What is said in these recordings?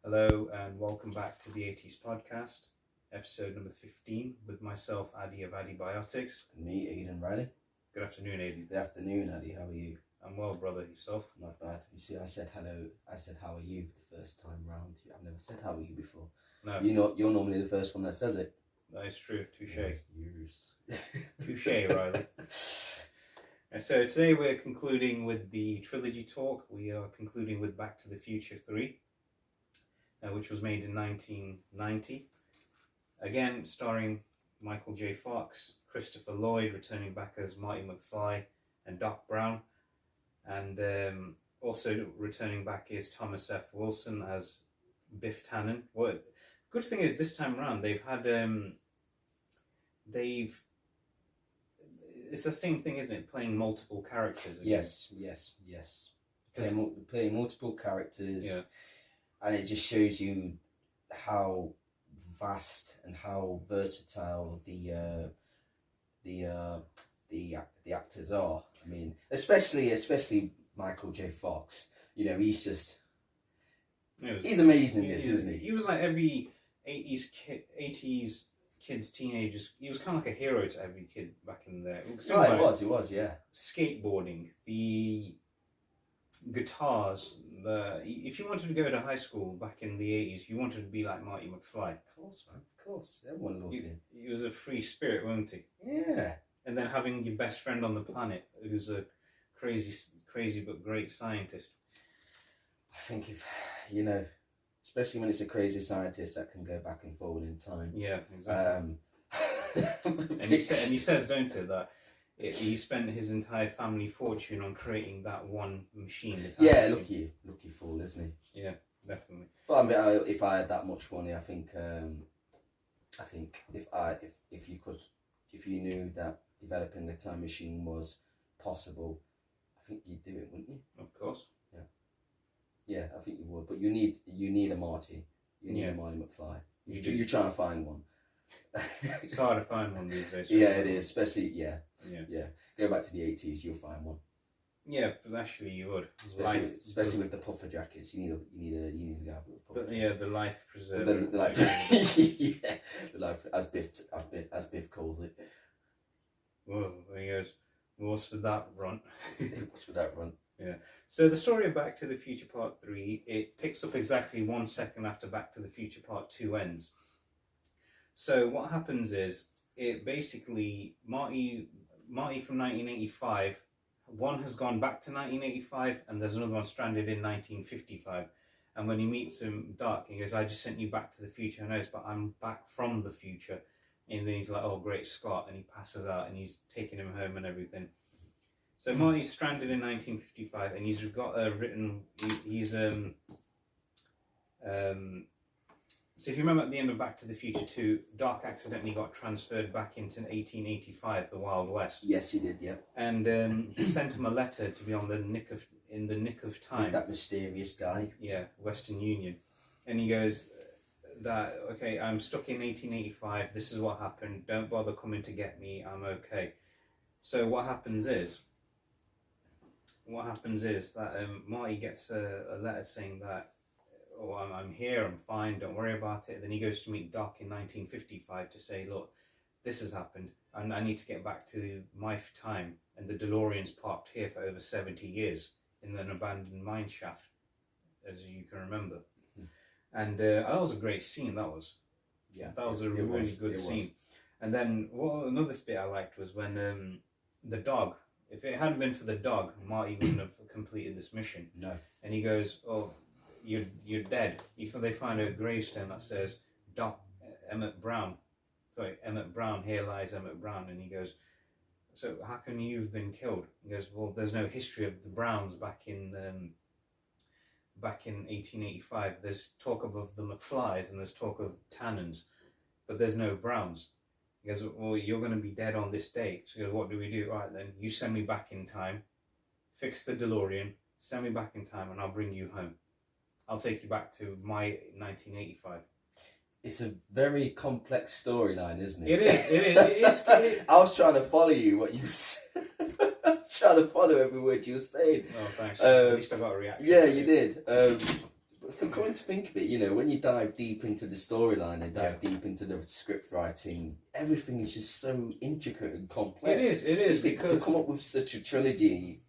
Hello and welcome back to the AAT'S podcast, episode number 15, with myself, Adi of Antibiotics. And me, Aidan Riley. Good afternoon, Adi. Good afternoon, Adi. How are you? I'm well, brother. Yourself? Not bad. You see, I said hello. I said, how are you the first time round. I've never said how are you before. No. You're normally the first one that says it. That is true. Touche. Yes. Touche, Riley. And so today we're concluding with the trilogy talk. We are concluding with Back to the Future 3. Which was made in 1990. Again, starring Michael J. Fox, Christopher Lloyd returning back as Marty McFly and Doc Brown. And also returning back is Thomas F. Wilson as Biff Tannen. Well, good thing is this time around they've had, it's the same thing, isn't it? Playing multiple characters. Again. Yes. Playing multiple characters. Yeah. And it just shows you how vast and how versatile the actors are. I mean, especially Michael J. Fox. You know, he's just he's amazing. Isn't he? He was like every 80s kids, teenagers. He was kind of like a hero to every kid back in there. He was, yeah. Skateboarding, the guitars. If you wanted to go to high school back in the 80s, you wanted to be like Marty McFly. Of course, man. Of course. Everyone loved him. He was a free spirit, wasn't he? Yeah. And then having your best friend on the planet, who's a crazy but great scientist. I think especially when it's a crazy scientist that can go back and forward in time. Yeah, exactly. And he says, don't it, that he spent his entire family fortune on creating that one machine. Lucky fool, isn't he? Yeah, definitely. But I mean, if I had that much money, I think if you knew that developing a time machine was possible, I think you'd do it, wouldn't you? Of course. Yeah, I think you would. But you need a Marty. You need a Marty McFly. You're trying to find one. It's hard to find one these days. Yeah, it is. Especially, yeah. Go back to the 80s, you'll find one. Yeah, but actually you would. Especially with the puffer jackets, you need a guy with a puffer jacket. Yeah, the life preserver. The life, as Biff calls it. Whoa, there he goes. What's with that run? What's with that run? Yeah. So the story of Back to the Future Part 3, it picks up exactly 1 second after Back to the Future Part 2 ends. So what happens is, it basically, Marty from 1985, one has gone back to 1985 and there's another one stranded in 1955. And when he meets him, Doc, he goes, I just sent you back to the future. I know, but I'm back from the future. And then he's like, oh, great Scott. And he passes out and he's taking him home and everything. So Marty's stranded in 1955 and he's got so if you remember at the end of Back to the Future 2, Doc accidentally got transferred back into 1885, the Wild West. Yes, he did, yeah. And he sent him a letter to be in the nick of time. With that mysterious guy. Yeah, Western Union. And he goes, okay, I'm stuck in 1885, this is what happened, don't bother coming to get me, I'm okay. So what happens is that Marty gets a letter saying that, oh, I'm here, I'm fine, don't worry about it. Then he goes to meet Doc in 1955 to say, look, this has happened, and I need to get back to my time. And the DeLorean's parked here for over 70 years in an abandoned mine shaft, as you can remember. Mm-hmm. And that was a great scene, that was. Yeah. That was a really good scene. And then another bit I liked was when the dog, if it hadn't been for the dog, Marty wouldn't have completed this mission. No. And he goes, oh, you're dead. They find a gravestone that says Emmett Brown, here lies Emmett Brown. And he goes, so how come you've been killed? He goes, well, there's no history of the Browns back in 1885. There's talk of the McFlys and there's talk of Tannens, but there's no Browns. He goes, well, you're going to be dead on this date. So he goes, what do we do? All right, then you send me back in time, fix the DeLorean, send me back in time, and I'll bring you home. I'll take you back to my 1985. It's a very complex storyline, isn't it? It is. I was trying to follow you, what you said. Trying to follow every word you were saying. Oh, thanks. At least I got a reaction. Yeah, you did. for coming to think of it, you know, when you dive deep into the storyline and dive deep into the script writing, everything is just so intricate and complex. It is because to come up with such a trilogy,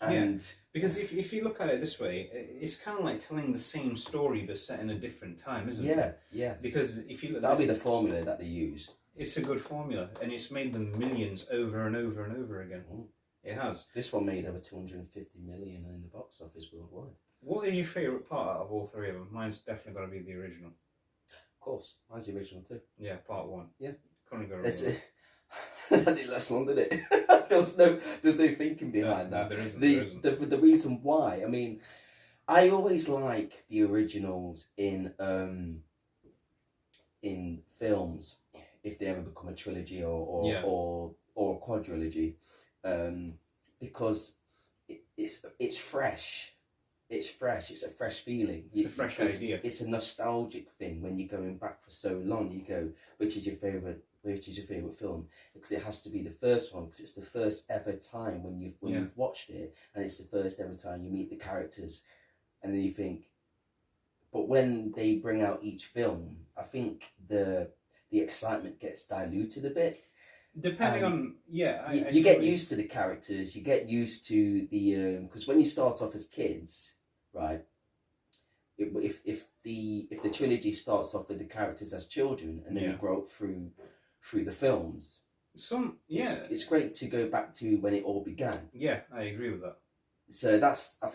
and because if you look at it this way, it's kind of like telling the same story but set in a different time, isn't it? Yeah. Because if you look, that'll be the formula that they use. It's a good formula, and it's made them millions over and over and over again. It has. This one made over 250 million in the box office worldwide. What is your favourite part out of all three of them? Mine's definitely got to be the original. Of course, mine's the original too. Yeah, part one. Yeah, couldn't go wrong. That didn't last long, did it? there's no thinking behind that. No, there isn't. The reason why, I mean, I always like the originals in films if they ever become a trilogy or a quadrilogy, because it's fresh. It's fresh. It's a fresh feeling. It's a fresh idea. It's a nostalgic thing. When you're going back for so long, you go, which is your favorite film? Because it has to be the first one, because it's the first ever time when you've watched it, and it's the first ever time you meet the characters, and then you think. But when they bring out each film, I think the excitement gets diluted a bit. Depending on you get used to the characters. You get used to the because when you start off as kids, right? If the trilogy starts off with the characters as children, and then you grow up through the films, it's great to go back to when it all began. Yeah, I agree with that. So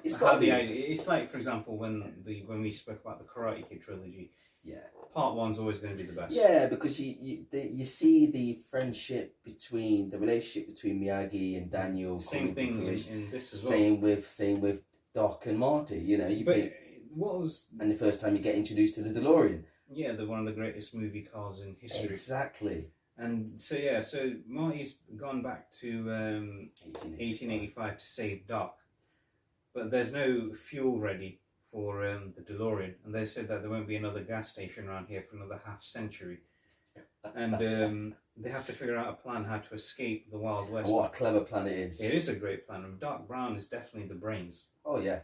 it's got to be. It's like, for example, when we spoke about the Karate Kid trilogy. Yeah. Part one's always going to be the best. Yeah, because you see the relationship between Miyagi and Daniel. Same thing in this as well. Same with Doc and Marty. You know, and the first time you get introduced to the DeLorean. Yeah, one of the greatest movie cars in history. Exactly. And so Marty's gone back to 1885 to save Doc, but there's no fuel ready for the DeLorean, and they said that there won't be another gas station around here for another half century, and they have to figure out a plan how to escape the Wild West. What a clever plan it is! It is a great plan, and Doc Brown is definitely the brains. Oh yeah,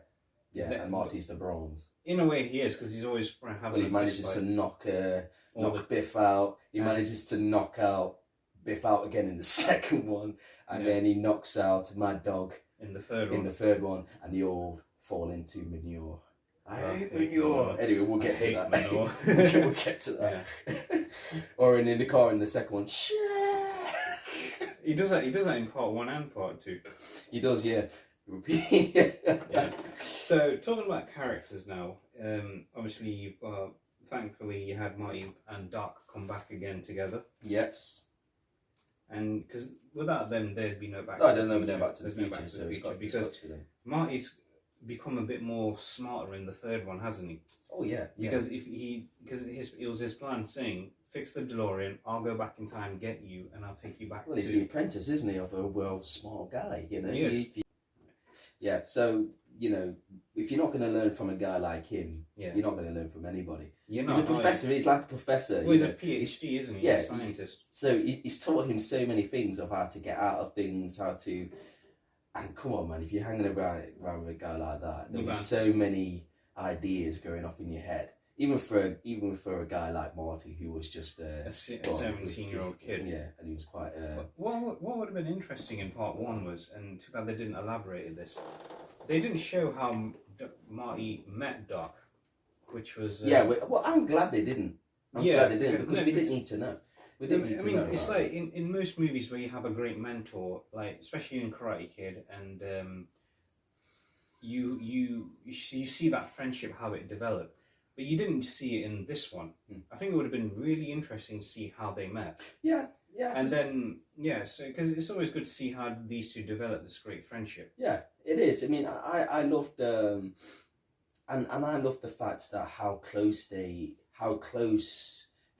and Marty's the brains. In a way, he is, because he's always having. Well, he manages to knock Biff out. He manages to knock out Biff out again in the second one, and then he knocks out Mad Dog in the third one, and they all fall into manure. I hate manure. Anyway, we'll get to that. We'll get to that. Yeah. Or in the car in the second one. He does that in part one and part two. He does, yeah. So talking about characters now, obviously thankfully you had Marty and Doc come back again together. Yes. And because without them there'd be no back. I don't know Back to the Future, so it's got because Marty's become a bit more smarter in the third one, hasn't he? Oh yeah. Because it was his plan saying, fix the DeLorean, I'll go back in time, get you, and I'll take you back. Well, he's the apprentice, isn't he, of a world smart guy? You know. Yes. So if you're not going to learn from a guy like him, you're not going to learn from anybody. He's a professor. He's like a professor. Well, he's a PhD, isn't he? Yeah, he's a scientist. So he's taught him so many things of how to get out of things, how to. And come on, man! If you're hanging around with a guy like that, there'll be so many ideas going off in your head. Even for a guy like Marty, who was just a 17-year-old kid. Yeah, and he was quite. What would have been interesting in part one was, and too bad they didn't elaborate this. They didn't show how Marty met Doc, which was. Well, I'm glad they didn't. Glad they didn't, because we didn't need to know. It's like in most movies where you have a great mentor, like especially in Karate Kid, and you see that friendship, how it developed, but you didn't see it in this one. I think it would have been really interesting to see how they met. Yeah. And so because it's always good to see how these two develop this great friendship. Yeah, it is. I mean, I loved and I love the fact that how close they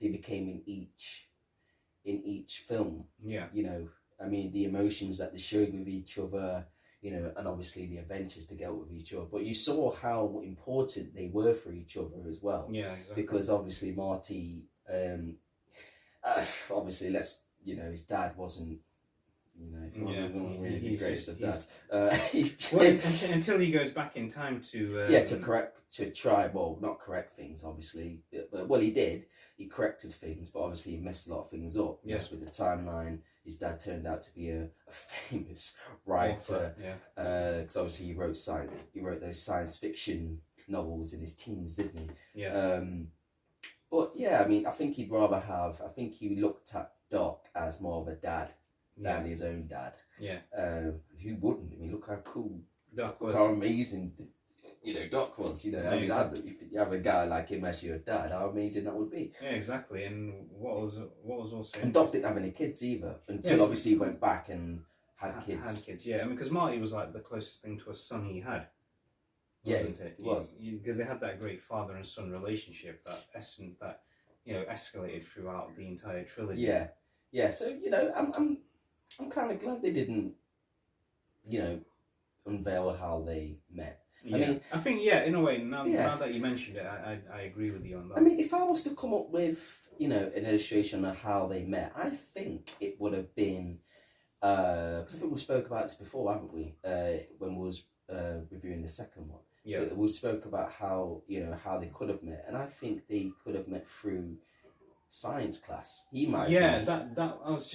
became in each film. Yeah. I mean, the emotions that they showed with each other, and obviously the adventures to get with each other. But you saw how important they were for each other as well. Yeah, exactly. Because obviously Marty, obviously his dad wasn't You know, if you want to really be gracious of that. Well, until he goes back in time to not correct things, obviously, but well, he did. He corrected things, but obviously he messed a lot of things up. Yeah. Messed with the timeline. His dad turned out to be a famous writer. Because obviously he wrote those science fiction novels in his teens, didn't he? Yeah. But yeah, I mean, I think he looked at Doc as more of a dad than his own dad. Yeah. Who wouldn't? I mean, look how cool Doc was. How amazing, Doc was. You know, I mean, if you have a guy like him as your dad, how amazing that would be. Yeah, exactly. And what was also. And Doc didn't have any kids either until obviously he went back and had kids. Had kids, yeah. I mean, because Marty was like the closest thing to a son he had. Wasn't it? It was. Because they had that great father and son relationship that escalated throughout the entire trilogy. Yeah, yeah. So I'm kind of glad they didn't, unveil how they met. Yeah. I mean, I think in a way. Now that you mentioned it, I agree with you on that. I mean, if I was to come up with an illustration of how they met, I think it would have been. Because I think we spoke about this before, haven't we? When we was reviewing the second one. Yeah. We spoke about how how they could have met, and I think they could have met through science class. He might. Yeah, that I was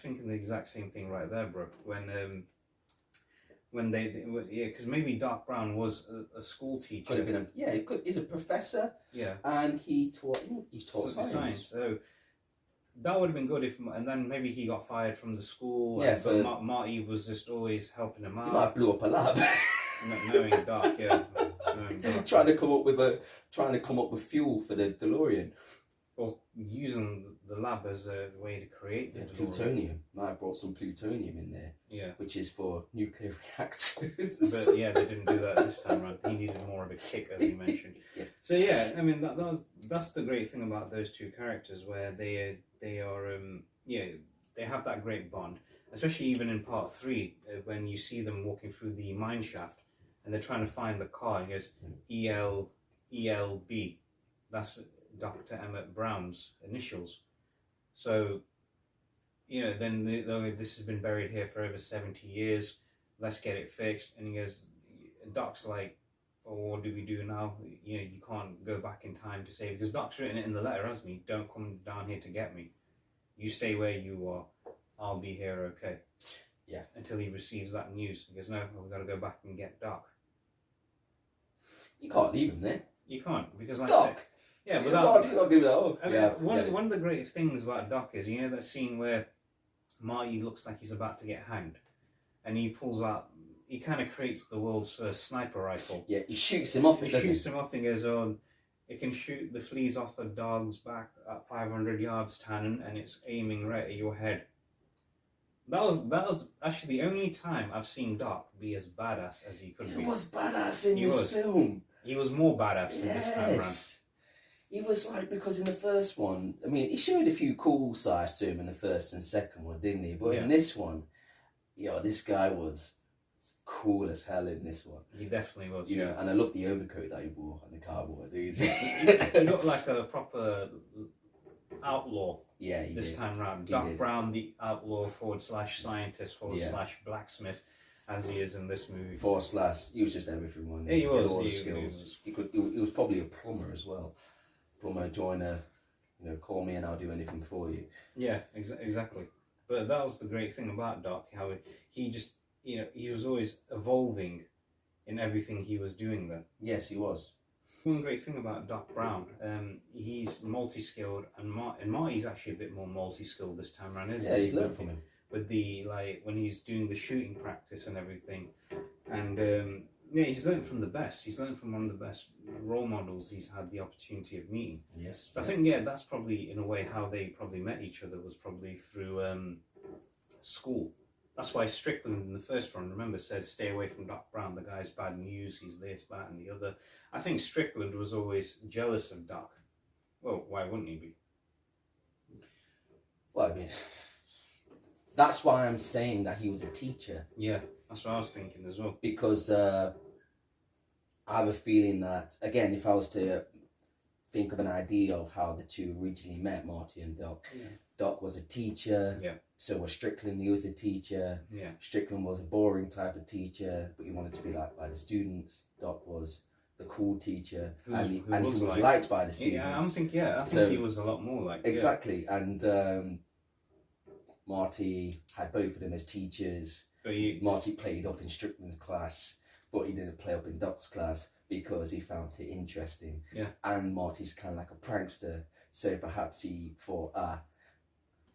thinking the exact same thing right there, bro. When they because maybe Doc Brown was a school teacher. Could have been he's a professor. Yeah. And he taught science. So that would have been good and then maybe he got fired from the school. Yeah. But Marty was just always helping him out. He might have blew up a lab. Knowing Doc, trying to come up with fuel for the DeLorean. Or using the lab as a way to create the plutonium. Might have brought some plutonium in there. Yeah. Which is for nuclear reactors. But they didn't do that this time around. He needed more of a kick, as you mentioned. Yeah. So I mean that's the great thing about those two characters, where they have that great bond. Especially even in part 3, when you see them walking through the mine shaft and they're trying to find the car, and he goes ELB. That's Dr. Emmett Brown's initials. So, then this has been buried here for over 70 years. Let's get it fixed. And he goes, Doc's like, oh, what do we do now? You can't go back in time to save, because Doc's written it in the letter, hasn't he? Don't come down here to get me. You stay where you are. I'll be here, okay? Yeah. Until he receives that news. He goes, no, we've got to go back and get Doc. You can't leave him there. You can't, because Doc! One of the great things about Doc is, that scene where Marty looks like he's about to get hanged, and he pulls out, he kind of creates the world's first sniper rifle. Yeah, he shoots him off. He shoots him off and goes, oh, it can shoot the fleas off a dog's back at 500 yards, Tannen, and it's aiming right at your head. That was actually the only time I've seen Doc be as badass as he could be. He was badass in this film. He was more badass in this time around. He was because in the first one, I mean, he showed a few cool sides to him in the first and second one, didn't he? But in this one, this guy was cool as hell in this one. He definitely was. And I love the overcoat that he wore and the cowboy. He looked like a proper outlaw. Yeah, he this did. time round. Doc Brown, the outlaw / scientist / blacksmith, as he is in this movie. / he was just everything. One. He was. All the skills. He was probably a plumber as well. Plumber, joiner, call me and I'll do anything for you. Yeah, exactly. But that was the great thing about Doc, how he just, he was always evolving in everything he was doing there. Yes, he was. One great thing about Doc Brown, he's multi-skilled, and Marty's actually a bit more multi-skilled this time around, isn't he? Yeah, he's learned from him. With the, when he's doing the shooting practice and everything. And, he's learned from the best. He's learned from one of the best role models he's had the opportunity of meeting. Yes. So I think, that's probably, in a way, how they probably met each other was probably through school. That's why Strickland in the first one, remember, said, stay away from Doc Brown. The guy's bad news. He's this, that, and the other. I think Strickland was always jealous of Doc. Well, why wouldn't he be? Well, I mean, that's why I'm saying that he was a teacher. Yeah, that's what I was thinking as well. Because I have a feeling that, again, if I was to think of an idea of how the two originally met, Marty and Doc. Yeah. Doc was a teacher. Yeah. So was Strickland. He was a teacher. Yeah. Strickland was a boring type of teacher, but he wanted to be liked by the students. Doc was the cool teacher, and he was liked by the students. Yeah, I think he was a lot more like. Exactly, and Marty had both of them as teachers. But Marty played up in Strickland's class, but he didn't play up in Doc's class because he found it interesting. Yeah. And Marty's kind of like a prankster, so perhaps he thought,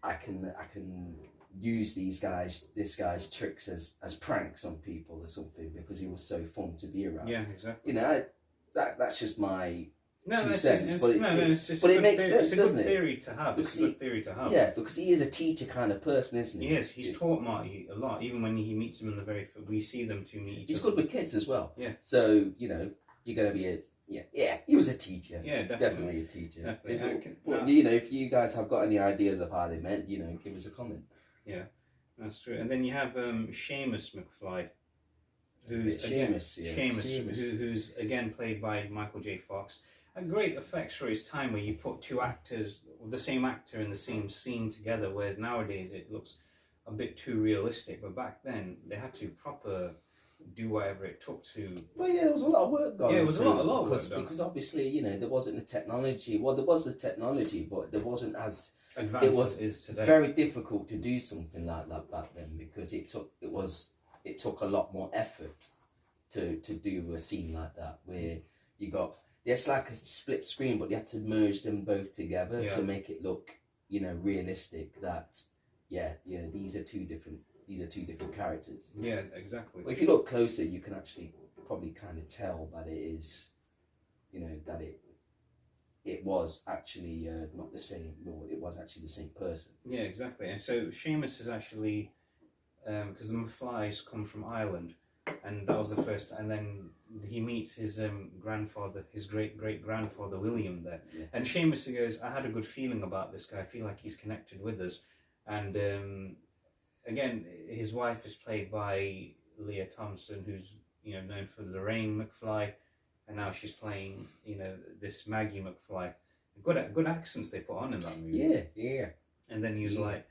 I can use this guy's tricks as pranks on people or something, because he was so fun to be around. Yeah, exactly. You know, that's just my 2 cents, but it makes sense, doesn't it? It's a good theory to have. Yeah, because he is a teacher kind of person, isn't he? He is. He's taught Marty a lot. Even when he meets him in the we see them two meet each other. He's good with kids as well. Yeah. So, you know, you're going to be he was a teacher. Yeah, definitely a teacher. Definitely. But, you know, if you guys have got any ideas of how they meant, you know, give us a comment. Yeah, that's true. And then you have Seamus McFly, who's again played by Michael J. Fox. A great effects for his time, where you put two actors, the same actor in the same scene together, whereas nowadays it looks a bit too realistic. But back then they had to proper do whatever it took to. Well, yeah, there was a lot of work going. Yeah, it was a lot of work done. Because obviously, you know, there wasn't the technology. Well, there was the technology, but there wasn't as advanced as it is today. Very difficult to do something like that back then, because it took a lot more effort to do a scene like that, where you got. It's like a split screen, but you had to merge them both together to make it look, you know, realistic. That, these are two different characters. Yeah, exactly. Well, if you look closer, you can actually probably kind of tell that it is, you know, that it was actually not the same. No, it was actually the same person. Yeah, exactly. And so Seamus is actually, because the McFlys come from Ireland. And that was the first, and then he meets his grandfather, his great-great-grandfather William there. Yeah. And Seamus goes, I had a good feeling about this guy, I feel like he's connected with us. And again, his wife is played by Leah Thompson, who's, you know, known for Lorraine McFly, and now she's playing, you know, this Maggie McFly. Good accents they put on in that movie. Yeah. And then he's like,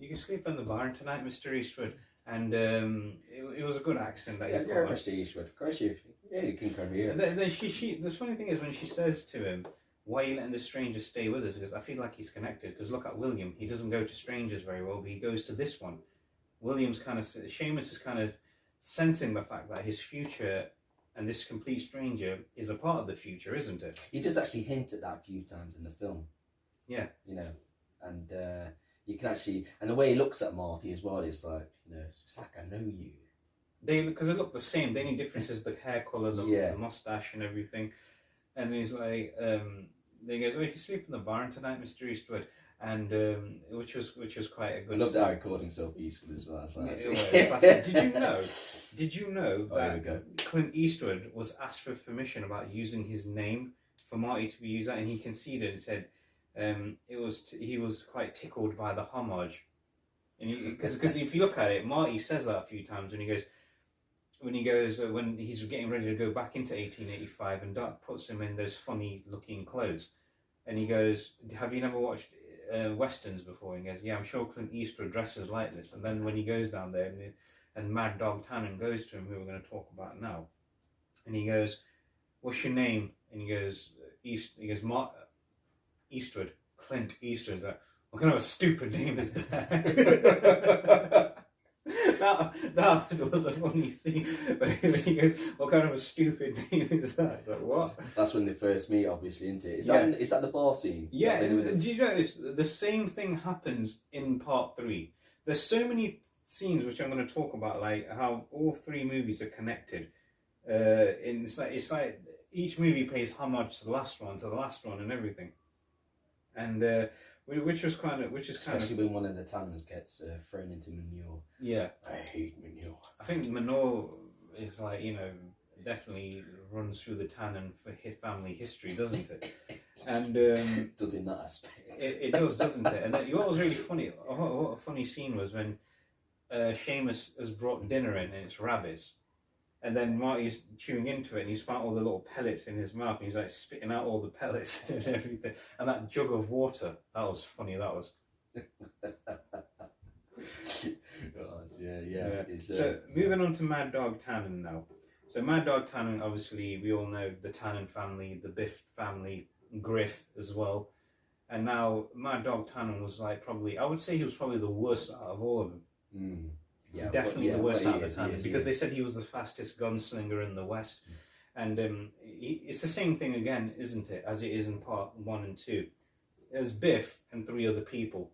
you can sleep in the barn tonight, Mr. Eastwood. And it was a good accent that he put on. Mr. Eastwood, of course you can come here. And then she the funny thing is, when she says to him, why are you letting the stranger stay with us? Because I feel like he's connected. Because look at William, he doesn't go to strangers very well, but he goes to this one. Seamus is kind of sensing the fact that his future and this complete stranger is a part of the future, isn't it? He just actually hints at that a few times in the film. Yeah. You know, and you can actually, and the way he looks at Marty as well, it's like, you know, it's like, I know you. Because they look the same. The only difference is the hair colour, the mustache and everything. And he's like, he goes, you can sleep in the barn tonight, Mr. Eastwood. And which was quite a good. I love how he called himself Eastwood as well. So Did you know that Clint Eastwood was asked for permission about using his name for Marty to be used, and he conceded and said he was quite tickled by the homage, because if you look at it, Marty says that a few times when he's getting ready to go back into 1885, and Doc puts him in those funny looking clothes, and he goes, have you never watched westerns before? And he goes, yeah, I'm sure Clint Eastwood dresses like this. And then when he goes down there and Mad Dog Tannen goes to him, who we're going to talk about now, and he goes, what's your name? And he goes, Eastwood, Clint Eastwood. He's like, what kind of a stupid name is that? that was a funny scene. But he goes, what kind of a stupid name is that? It's like, what? That's when they first meet, obviously, isn't it? Is that the bar scene? Yeah, and do you notice the same thing happens in part 3? There's so many scenes which I'm going to talk about, like how all 3 movies are connected. It's like each movie pays homage to the last one and everything. And which is kind of especially when one of the Tanners gets thrown into manure. Yeah, I hate manure. I think manure is like, you know, definitely runs through the Tannen for family history, doesn't it? And does in that aspect. It does, doesn't it? And then what was really funny, what a funny scene was when Seamus has brought dinner in and it's rabbits, And then Marty's chewing into it, and he's found all the little pellets in his mouth, and he's like spitting out all the pellets and everything. And that jug of water, that was funny. That was. Yeah. So moving on to Mad Dog Tannen now. So Mad Dog Tannen, obviously, we all know the Tannen family, the Biff family, Griff as well. And now Mad Dog Tannen was like probably, I would say he was probably the worst out of all of them. Mm. Yeah, definitely the worst out of the Tannen, because is. they said he was the fastest gunslinger in the West. And it's the same thing again, isn't it, as it is in part 1 and 2. There's Biff and 3 other people.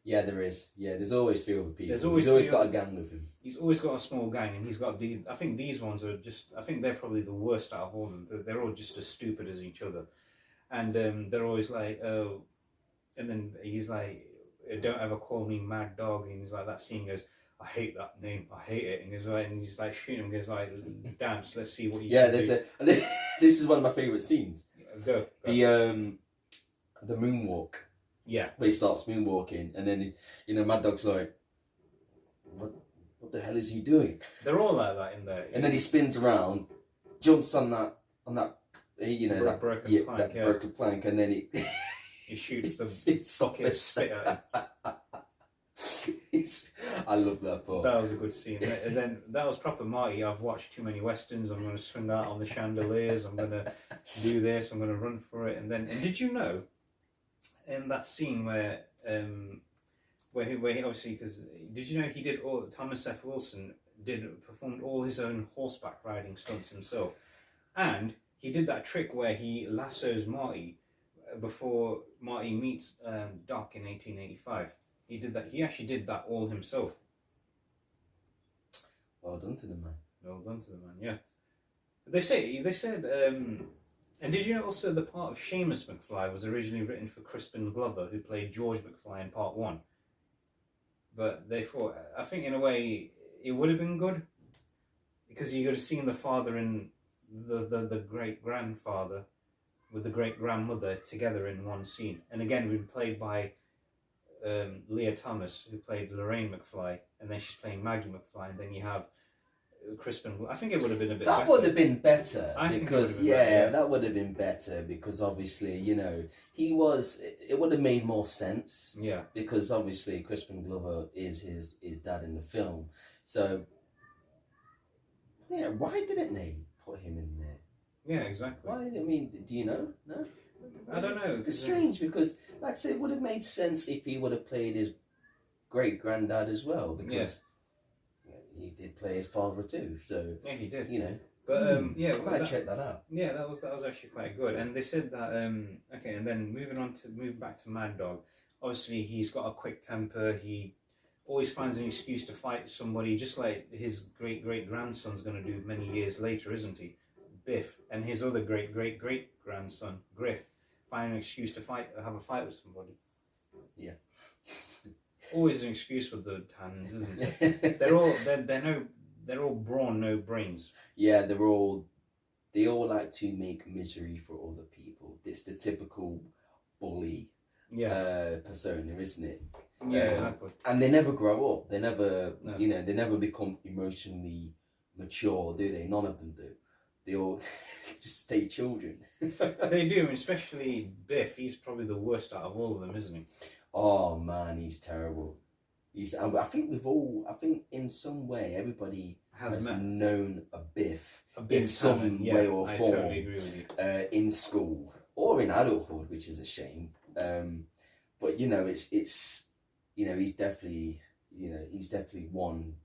Yeah, there is. Yeah, there's always 3 other people. He's always got a gang with him. He's always got a small gang, and he's got these. I think these ones are just. I think they're probably the worst out of all of them. They're all just as stupid as each other, and they're always like, oh, and then he's like, don't ever call me Mad Dog, and he's like, that scene goes, I hate that name, I hate it, and he's like shooting him, goes like, dance, let's see what you can do. and this is one of my favourite scenes. Go. The moonwalk. Yeah. Where he starts moonwalking, and then Mad Dog's like, what the hell is he doing? They're all like that in there. And then he spins around, jumps on that that broken plank, and then he shoots the socket spit at him. I love that part. That was a good scene. And then that was proper Marty. I've watched too many westerns. I'm going to swing out on the chandeliers. I'm going to do this. I'm going to run for it. And did you know, in that scene where he obviously, because did you know he did all, Thomas F. Wilson performed all his own horseback riding stunts himself, and he did that trick where he lassos Marty before Marty meets Doc in 1885. He did that. He actually did that all himself. Well done to the man. Well done to the man. Yeah. They said. And did you know also the part of Seamus McFly was originally written for Crispin Glover, who played George McFly in part 1. But they thought, I think in a way, it would have been good, because you could have seen the father and the great-grandfather with the great-grandmother together in one scene. And again, we were played by Leah Thomas, who played Lorraine McFly, and then she's playing Maggie McFly, and then you have Crispin. I think it would have been a bit better. That would have been better, because that would have been better, because obviously, it would have made more sense. Yeah. Because obviously Crispin Glover is his dad in the film. So yeah, why didn't they put him in there? Yeah, exactly. Why? I mean, do you know? No? I don't know. It's strange, because like I said, it would have made sense if he would have played his great granddad as well, because he did play his father too. So yeah, he did. But check that out. Yeah, that was actually quite good. And they said that okay, and then move back to Mad Dog. Obviously, he's got a quick temper. He always finds an excuse to fight somebody, just like his great grandson's going to do many years later, isn't he? Biff, and his other great grandson Griff find an excuse to have a fight with somebody. Yeah. Always an excuse with the Tannens, isn't it? they're all brawn, no brains. Yeah, they all like to make misery for other people. It's the typical bully persona, isn't it? Yeah, exactly. And they never grow up. They never, they never become emotionally mature, do they? None of them do. They all just stay children. They do, especially Biff. He's probably the worst out of all of them, isn't he? Oh man, he's terrible. I think in some way everybody has known a Biff in some way or form. I totally agree with you. In school or in adulthood, which is a shame. But it's he's definitely one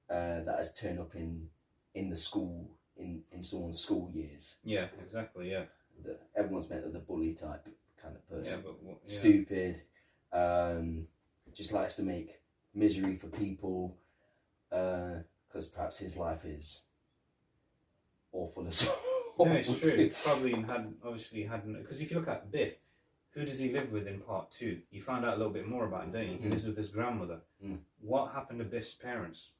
that has turned up in the school in someone's school years. Yeah, exactly. Yeah. Everyone's met the bully type kind of person. Yeah, Stupid. Just likes to make misery for people, because perhaps his life is awful as well. No, it's true. He probably hadn't, because if you look at Biff, who does he live with in part 2? You find out a little bit more about him, don't you? He lives with his grandmother. What happened to Biff's parents?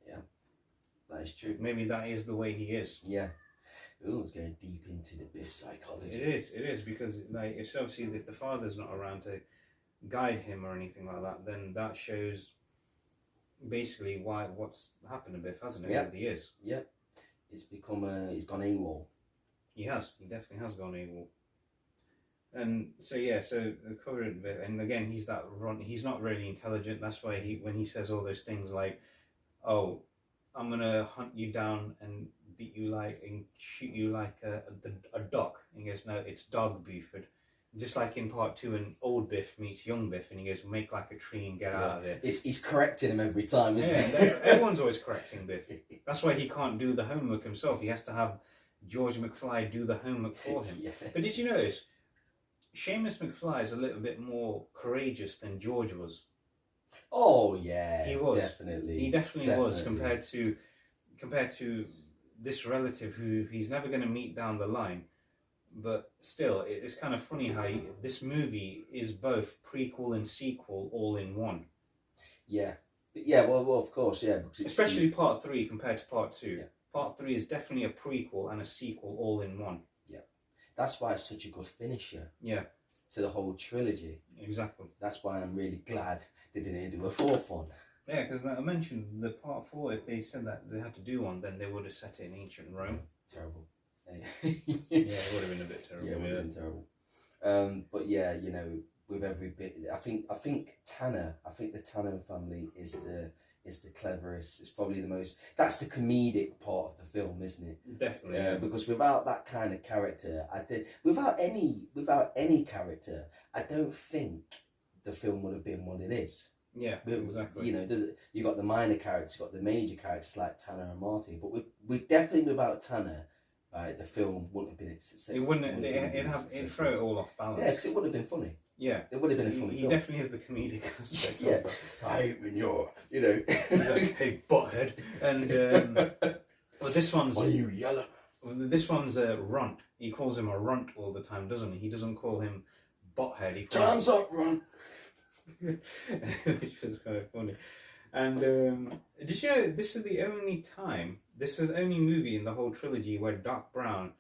Yeah, that is true. Maybe that is the way he is. Yeah. Ooh, it's going deep into the Biff psychology. It is, because if the father's not around to guide him or anything like that, then that shows basically what's happened to Biff, hasn't it, Yeah. over the years? Yeah. It's become he's gone AWOL. He definitely has gone AWOL. And so yeah, so covered Biff, and again he's not really intelligent. That's why when he says all those things like, "Oh, I'm gonna hunt you down and beat you and shoot you like a dog," and he goes, "No, it's dog Buford." Just like in part 2, when old Biff meets young Biff, and he goes, "Make like a tree and get out of there." He's correcting him every time, isn't he? Everyone's always correcting Biff. That's why he can't do the homework himself. He has to have George McFly do the homework for him. Yeah. But did you notice, Seamus McFly is a little bit more courageous than George was. Oh yeah, He was. definitely. He definitely was compared to this relative who he's never going to meet down the line. But still, it's kind of funny how this movie is both prequel and sequel all in one. Yeah. Yeah, well, of course, yeah. Especially part 3 compared to part 2. Yeah. Part 3 is definitely a prequel and a sequel all in one. Yeah. That's why it's such a good finisher. Yeah. To the whole trilogy. Exactly. That's why I'm really glad they didn't do a 4th one. Yeah, because I mentioned the part 4, if they said that they had to do one, then they would have set it in ancient Rome. Terrible. Yeah, it would have been a bit terrible. Yeah, it would have been terrible. But yeah, you know, with every bit, I think the Tanner family is the cleverest. It's probably the most. That's the comedic part of the film, isn't it? Definitely. Yeah. Because without that kind of character, without any character, I don't think the film would have been what it is. Yeah, exactly. You know, you got the minor characters, you got the major characters like Tanner and Marty, but we definitely without Tanner. The film wouldn't have been successful. It wouldn't. It'd throw it all off balance. Yeah, because it would have been funny. Yeah, it would have been a funny. He definitely has the comedic aspect. Yeah, I hate when you're, you know, he's like, "Hey, butthead," and well, this one's. Why are you yellow? This one's a runt. He calls him a runt all the time, doesn't he? He doesn't call him butthead. He calls Time's up, runt. Which was kind of funny. And did you know this is the only movie in the whole trilogy where Doc Brown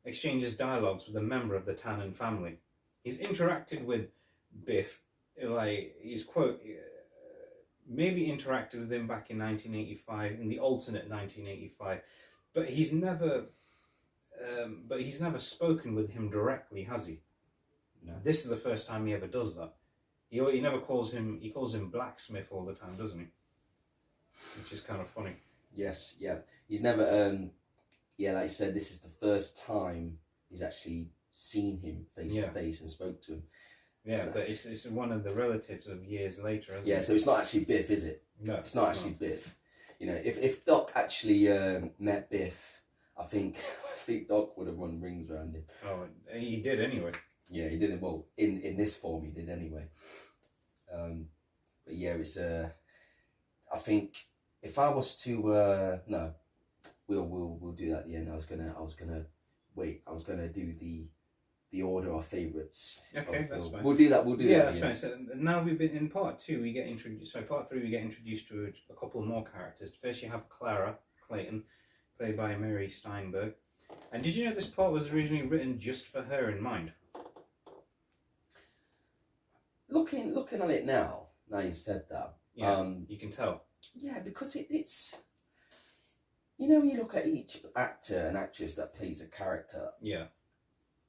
exchanges dialogues with a member of the Tannen family. He's interacted with Biff, like maybe interacted with him back in 1985, in the alternate 1985, but he's never spoken with him directly, has he? No. This is the first time he ever does that. He never calls him. He calls him Blacksmith all the time, doesn't he? Which is kind of funny. Yes, yeah. He's never, like I said, this is the first time he's actually seen him face to face and spoke to him. Yeah, but it's one of the relatives of years later, isn't it? Yeah, so it's not actually Biff, is it? No, it's not actually Biff. You know, if Doc actually met Biff, I think Doc would have run rings around him. Oh, he did anyway. Yeah, he did it. Well, in this form, he did anyway. But yeah, it's I think if I was to no, we'll do that at the end. I was gonna wait. I was gonna do the order of favourites. Okay, that's fine. We'll do that. Yeah, that's fine. So now we've been in part 2. We get introduced. So part 3, we get introduced to a couple more characters. First, you have Clara Clayton, played by Mary Steinberg. And did you know this part was originally written just for her in mind? Looking at it now you've said that. Yeah, you can tell. Yeah, because it's. You know, when you look at each actor and actress that plays a character. Yeah.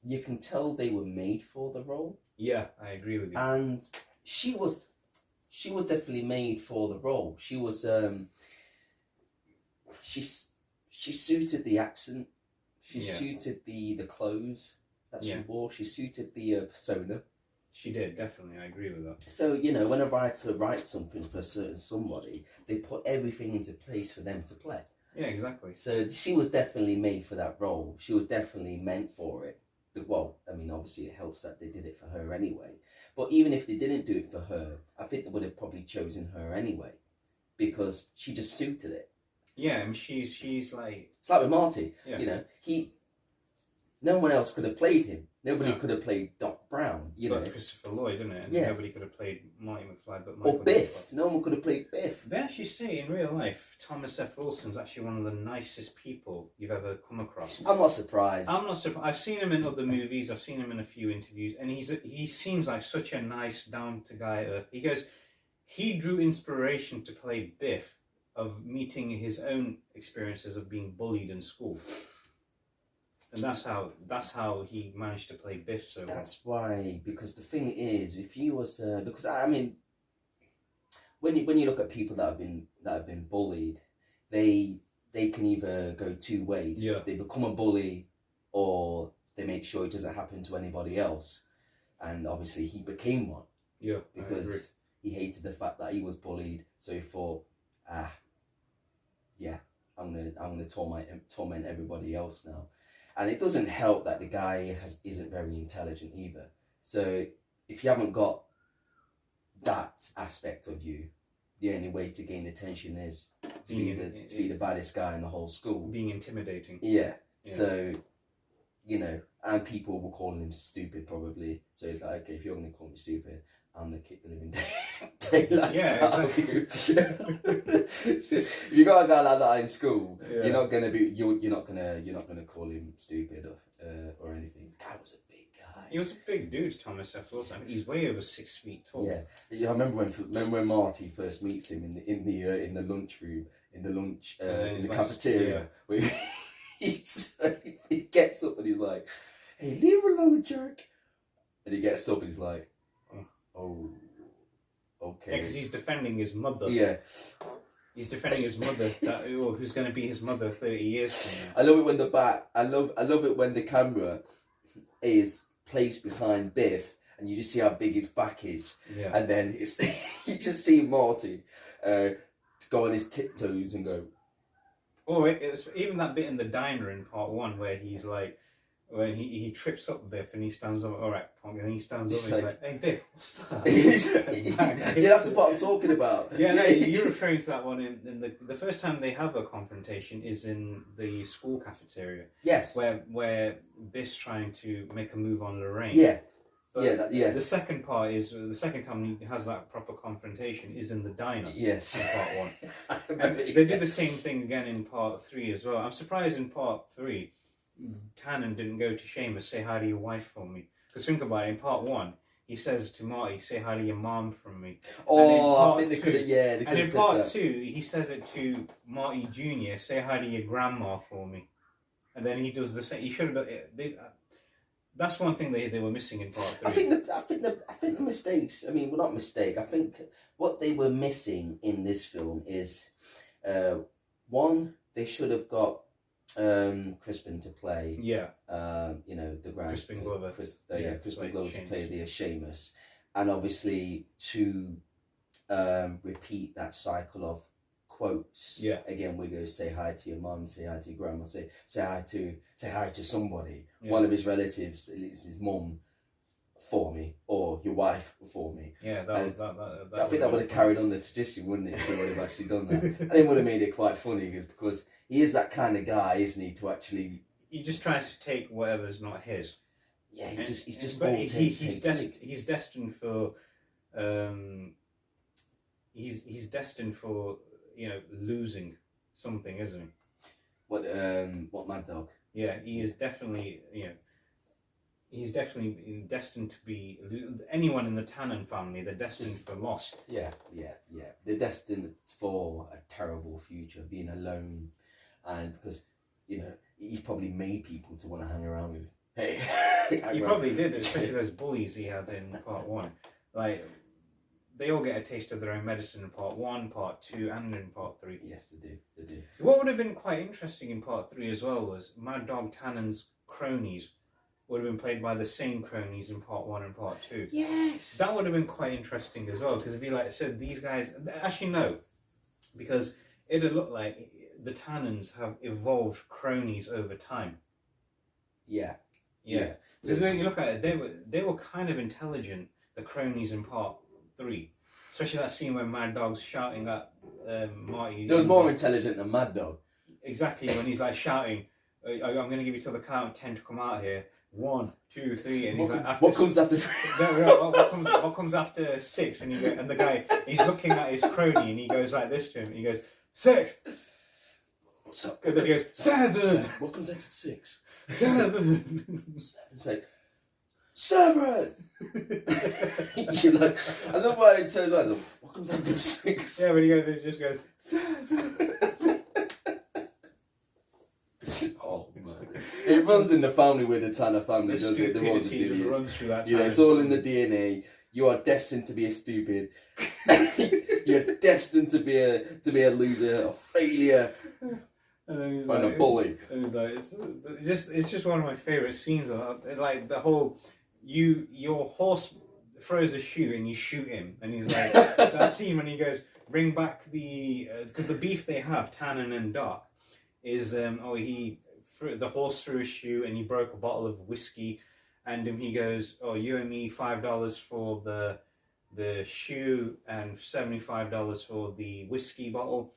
You can tell they were made for the role. Yeah, I agree with you. And she was definitely made for the role. She was she suited the accent. She suited the clothes that she wore. She suited the persona. She did, definitely. I agree with that. So, you know, when a writer writes something for a certain somebody, they put everything into place for them to play. Yeah, exactly. So she was definitely made for that role. She was definitely meant for it. Well, I mean, obviously it helps that they did it for her anyway. But even if they didn't do it for her, I think they would have probably chosen her anyway. Because she just suited it. Yeah, I mean, she's like... It's like with Marty. Yeah. You know, no one else could have played him. Nobody could have played Doc Brown, but Christopher Lloyd, didn't it? And nobody could have played Marty McFly but Michael. Or Biff. No one could have played Biff. They actually say in real life, Thomas F. Wilson's actually one of the nicest people you've ever come across. I'm not surprised. I'm not surprised. I've seen him in other movies. I've seen him in a few interviews, and he seems like such a nice, down to guy. He goes, he drew inspiration to play Biff of meeting his own experiences of being bullied in school. And that's how he managed to play Biff so well. That's why, because the thing is, if he was, because I mean, when you look at people that have been bullied, they can either go two ways. Yeah. They become a bully, or they make sure it doesn't happen to anybody else. And obviously, he became one. Yeah, because he hated the fact that he was bullied, so he thought, yeah, I'm gonna torment everybody else now. And it doesn't help that the guy isn't very intelligent either. So if you haven't got that aspect of you, the only way to gain attention is to be the baddest guy in the whole school. Being intimidating. Yeah. So, you know, and people were calling him stupid probably. So it's like, okay, if you're going to call me stupid, I'm going to kick the living daylights out of you. So if you got a guy like that in school, you're not going to call him stupid or anything. The guy was a big guy. He was a big dude, Thomas F. Wilson. I mean, he's way over 6 feet tall. Yeah. I remember when Marty first meets him in the lunchroom, in the cafeteria, where he gets up and he's like, "Hey, leave her alone, jerk." And he gets up and he's like, "Oh, okay." Yeah, because he's defending his mother. Yeah. He's defending his mother, who's going to be his mother 30 years from now. I love it when I love it when the camera is placed behind Biff and you just see how big his back is. Yeah. And then you just see Marty go on his tiptoes and go. Oh, it was even that bit in the diner in part 1 where he's like, when he trips up Biff and he stands up, all right, Punk, and he stands up and he's like, "Hey, Biff, what's that?" Yeah, that's the part I'm talking about. Yeah, no, you're referring to that one in the first time they have a confrontation is in the school cafeteria. Yes. Where Biff's trying to make a move on Lorraine. Yeah. But yeah. The second part is the second time he has that proper confrontation is in the diner. Yes. In part 1. And they do the same thing again in part 3 as well. I'm surprised in part 3, Tannen didn't go to Seamus, "Say hi to your wife for me." Because think about it, in part 1, he says to Marty, "Say hi to your mom from me." Oh, I think they could have, And in part 2, he says it to Marty Jr., "Say hi to your grandma for me." And then he does the same. He should have done it. That's one thing they were missing in part 3. I think the mistakes. I mean, well, not mistake. I think what they were missing in this film is, one, they should have got Crispin to play. Yeah. The grand Crispin Glover. Crispin Glover to play the Seamus, and obviously to repeat that cycle of quotes. Yeah. Again, we go, "Say hi to your mum, say hi to your grandma, say hi to somebody." Yeah. One of his relatives, his mum, for me, or your wife for me. Yeah, that I think that would have carried on the tradition, wouldn't it, if they would have actually done that? And it would have made it quite funny because he is that kind of guy, isn't he? To actually, he just tries to take whatever's not his. Yeah, he's just. But all he's destined for. He's destined for losing something, isn't he? What Mad Dog? Yeah, he is definitely he's definitely destined to be anyone in the Tannen family. They're destined for loss. Yeah. They're destined for a terrible future, being alone, and because he's probably made people to want to hang around with him. Hey, he probably did, especially those bullies he had in part 1. Like, they all get a taste of their own medicine in part 1, part 2, and in part 3. Yes, they do. What would have been quite interesting in part 3 as well was Mad Dog Tannen's cronies would have been played by the same cronies in part 1 and part 2. Yes. That would have been quite interesting as well, because it'd be like, so these guys, actually no, because it'd look like the Tannens have evolved cronies over time. Yeah. Because when you look at it, they were kind of intelligent, the cronies in part 3. Especially that scene where Mad Dog's shouting at Marty. There was more intelligent than Mad Dog. Exactly, when he's like shouting, "I'm going to give you till the count of 10 to come out here. 1, 2, 3," and he's like, "What comes after 3? What comes after 6?" And the guy, he's looking at his crony and he goes like this to him. And he goes, 6. What's up? And then he goes, 7. What comes after 6? 7. It's like 7. You're like, I love why it turns out. What comes after 6? Yeah, but he just goes. Oh man, it runs in the family with the Tanner family, does it? They're all just stupidity idiots. runs through that Yeah, it's all in the DNA. You are destined to be a stupid. You're destined to be a loser, a failure, and then he's and like, a bully. And he's like, it's just one of my favorite scenes. Like the whole, your horse throws a shoe and you shoot him, and he's like that scene when he goes, bring back the because the beef they have, Tannen and Doc, is the horse threw a shoe and he broke a bottle of whiskey, and he goes, oh, you owe me $5 for the shoe and $75 for the whiskey bottle.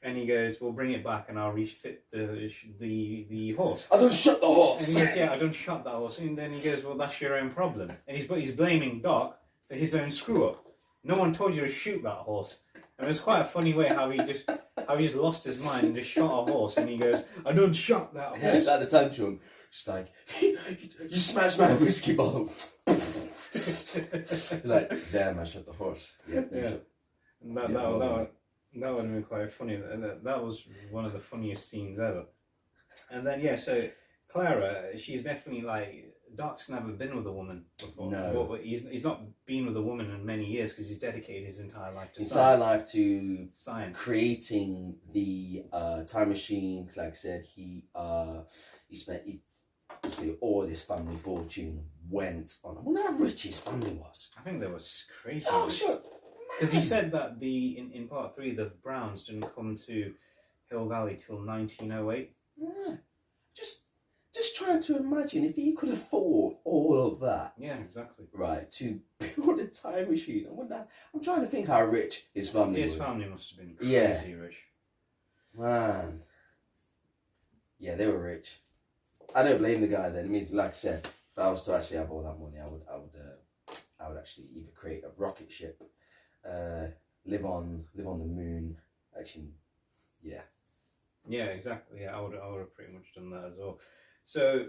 And he goes, well, bring it back and I'll refit the horse. I don't shot the horse. And he goes, yeah, I don't shot that horse. And then he goes, well, that's your own problem. And he's blaming Doc for his own screw up. No one told you to shoot that horse. And it was quite a funny way how he just lost his mind and just shot a horse. And he goes, I don't shot that horse. At the tantrum, just like, you smashed my whiskey bottle. Like, damn, I shot the horse. Yep, yeah. That would have been quite funny. That was one of the funniest scenes ever. And then, yeah, so Clara, she's definitely like, Doc's never been with a woman before. No. But he's not been with a woman in many years because he's dedicated his entire life to science. Creating the time machine. Like I said, he obviously all his family fortune went on. I wonder how rich his family was. I think that was crazy. Oh, sure. Because he said that in part 3, the Browns didn't come to Hill Valley till 1908. Yeah. Just trying to imagine if he could afford all of that. Yeah, exactly. Right, to build a time machine. I'm trying to think how rich his family was. His family must have been crazy rich. Man. Yeah, they were rich. I don't blame the guy then. It means, like I said, if I was to actually have all that money, I would actually either create a rocket ship, live on the moon. Actually, yeah. Yeah, exactly. Yeah, I would have pretty much done that as well. So,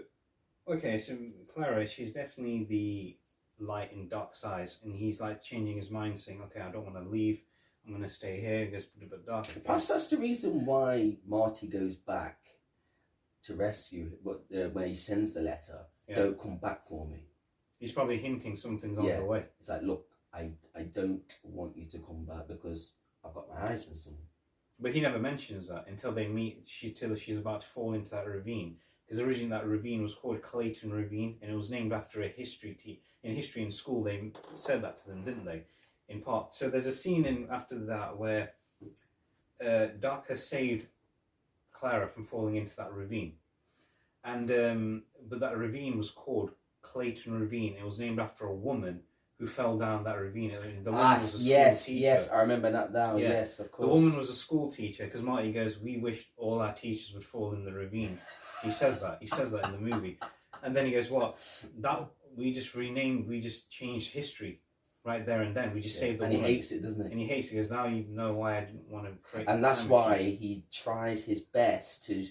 okay, so Clara, she's definitely the light in Doc's eyes, and he's like changing his mind, saying, okay, I don't want to leave, I'm going to stay here. He goes, but Doc. Perhaps that's the reason why Marty goes back to rescue, when he sends the letter, don't come back for me. He's probably hinting something's on the way. It's like, look, I don't want you to come back because I've got my eyes on someone. But he never mentions that until they meet, till she's about to fall into that ravine. Because originally that ravine was called Clayton Ravine, and it was named after a history in history in school. They said that to them, didn't they? In part. So there's a scene after that where Doc has saved Clara from falling into that ravine, and but that ravine was called Clayton Ravine. It was named after a woman who fell down that ravine. The woman was a school teacher. Yes, I remember that now. Yeah. Yes, of course. The woman was a school teacher, because Marty goes, we wish all our teachers would fall in the ravine. He says that in the movie. And then he goes, what? That we just changed history right there and then. We just saved the woman. And he hates it, doesn't he? And he hates it, because now you know why I didn't want to create. And that's why he tries his best to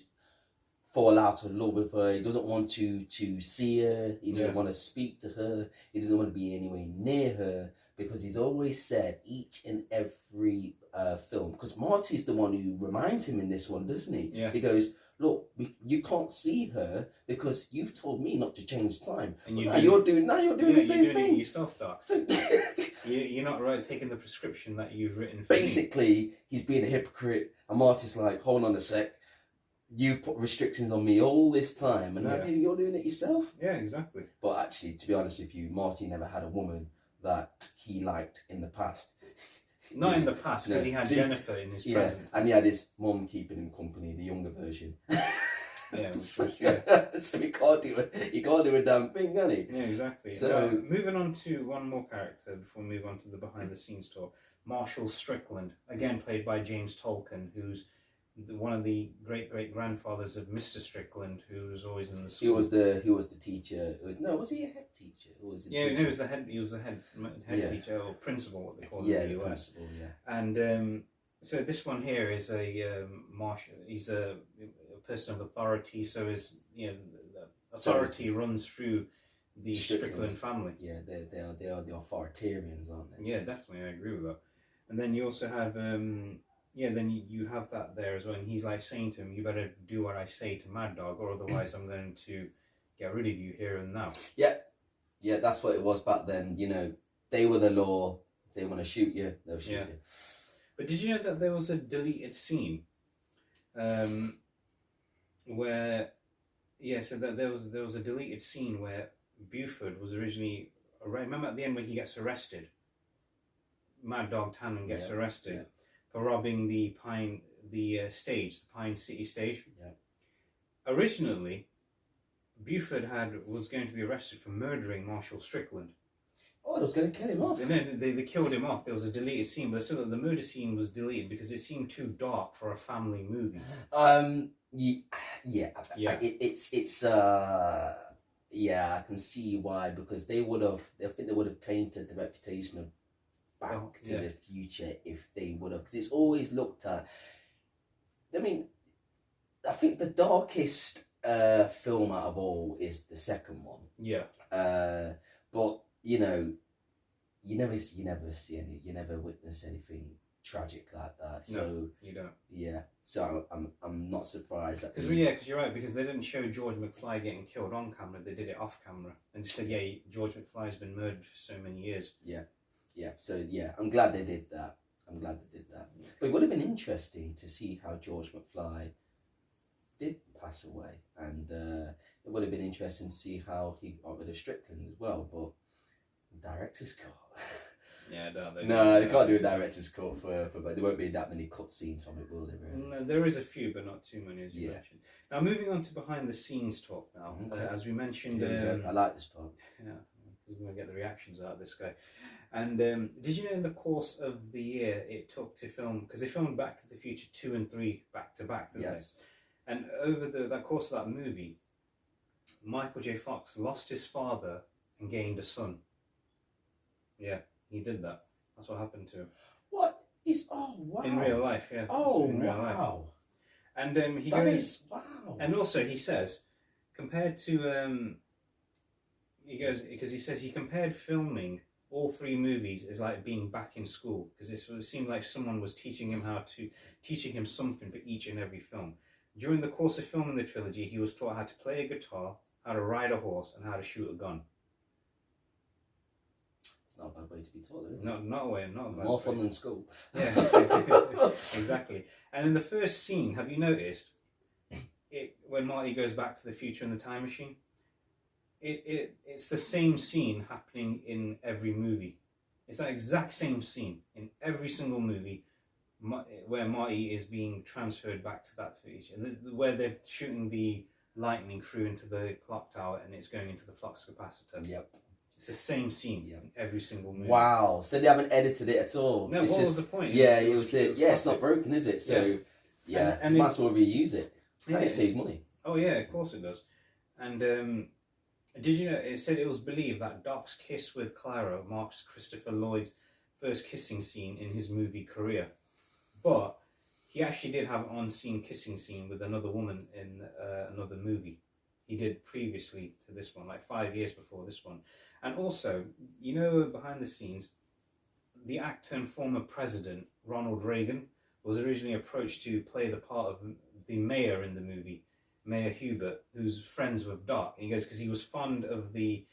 fall out of love with her. He doesn't want to see her. He doesn't want to speak to her. He doesn't want to be anywhere near her, because he's always said each and every film, because Marty's the one who reminds him in this one, doesn't he? Yeah. He goes, look, you can't see her because you've told me not to change time. And you're doing the same thing. It yourself, Doc. So you're not right taking the prescription that you've written for basically, he's being a hypocrite, and Marty's like, hold on a sec. You've put restrictions on me all this time, and now you're doing it yourself? Yeah, exactly. But actually, to be honest with you, Marty never had a woman that he liked in the past. Not in the past, because he had Jennifer in his present. And he had his mum keeping him company, the younger version. So he can't do a damn thing, can he? Yeah, exactly. So moving on to one more character before we move on to the behind the scenes talk. Marshall Strickland, again played by James Tolkien, who's one of the great grandfathers of Mr. Strickland, who was always in the school. He was the teacher. Was he a head teacher? Or was he was the head. He was the head teacher or principal, what they call it in the US. Principal, yeah. And so this one here is a marshal. He's a person of authority. So his the authority runs through the Strickland family. Yeah, they are the authoritarians, aren't they? Yeah, definitely, I agree with that. And then you also have then you have that there as well, and he's like saying to him, "You better do what I say to Mad Dog, or otherwise I'm going to get rid of you here and now." Yeah, that's what it was back then. You know, they were the law. If they want to shoot you, they'll shoot you. But did you know that there was a deleted scene, where, so that there was a deleted scene where Buford was originally. Remember at the end when he gets arrested, Mad Dog Tannen gets arrested for robbing the Pine City stage. Yeah. Originally, Buford was going to be arrested for murdering Marshall Strickland. Oh, they was going to kill him off. And then they killed him off. There was a deleted scene, but still the murder scene was deleted because it seemed too dark for a family movie. I can see why, because I think they would have tainted the reputation of Back to the Future if they would have, because it's always looked at. I mean, I think the darkest film out of all is the second one. Yeah. But you know, you never witness anything tragic like that. So no, you don't. Yeah. So I'm not surprised that. Because you're right, because they didn't show George McFly getting killed on camera. They did it off camera and just said, George McFly's been murdered for so many years. Yeah. So I'm glad they did that. But it would have been interesting to see how George McFly did pass away, and it would have been interesting to see how he got rid of Strickland as well. But director's cut. Yeah, they can't do a director's cut for but there won't be that many cut scenes from it, will there? Really? No, there is a few, but not too many, as you mentioned. Now, moving on to behind the scenes talk now. Okay. As we mentioned, I like this part. Yeah, because we're going to get the reactions out of this guy. And did you know in the course of the year it took to film, because they filmed Back to the Future 2 and 3 back to back, didn't they? And over that course of that movie, Michael J. Fox lost his father and gained a son. Yeah, he did that. That's what happened to him. What? Oh, wow. In real life, yeah. Oh, in real life. wow. And he that goes... is, wow. And also he says, compared to... because he says he compared filming all 3 movies as like being back in school, because it seemed like someone was teaching him something for each and every film. During the course of filming the trilogy, he was taught how to play a guitar, how to ride a horse, and how to shoot a gun. It's not a bad way to be taught, is it? Not a bad More fun than school. Yeah, exactly. And in the first scene, have you noticed when Marty goes back to the future in the time machine? It's the same scene happening in every movie. It's that exact same scene in every single movie where Marty is being transferred back to that future, and where they're shooting the lightning through into the clock tower and it's going into the flux capacitor. Yep. It's the same scene in every single movie. Wow. So they haven't edited it at all. No, what was the point? It's not broken, is it? So and might as well reuse it. It saves money. Oh yeah, of course it does. And did you know it said it was believed that Doc's kiss with Clara marks Christopher Lloyd's first kissing scene in his movie career, but he actually did have an on-scene kissing scene with another woman in another movie. He did previously to this one, like 5 years before this one. And also, behind the scenes, the actor and former president, Ronald Reagan, was originally approached to play the part of the mayor in the movie, Mayor Hubert, who's friends with Doc. And he goes, because he was fond of the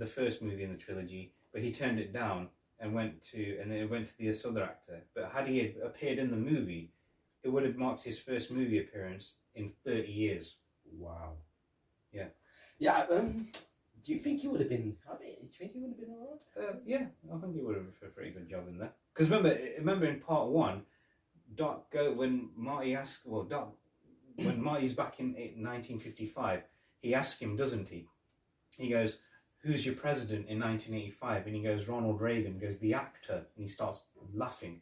first movie in the trilogy, but he turned it down and went to this other actor. But had he appeared in the movie, it would have marked his first movie appearance in 30 years. Wow. Yeah. Yeah. Do you think he would have been? Do you think he would have been alright? Yeah, I think he would have done a pretty good job in there. Because remember in part 1, when Marty's back in 1955, he asks him, doesn't he? He goes, "Who's your president in 1985?" And he goes, "Ronald Reagan." He goes, "The actor," and he starts laughing.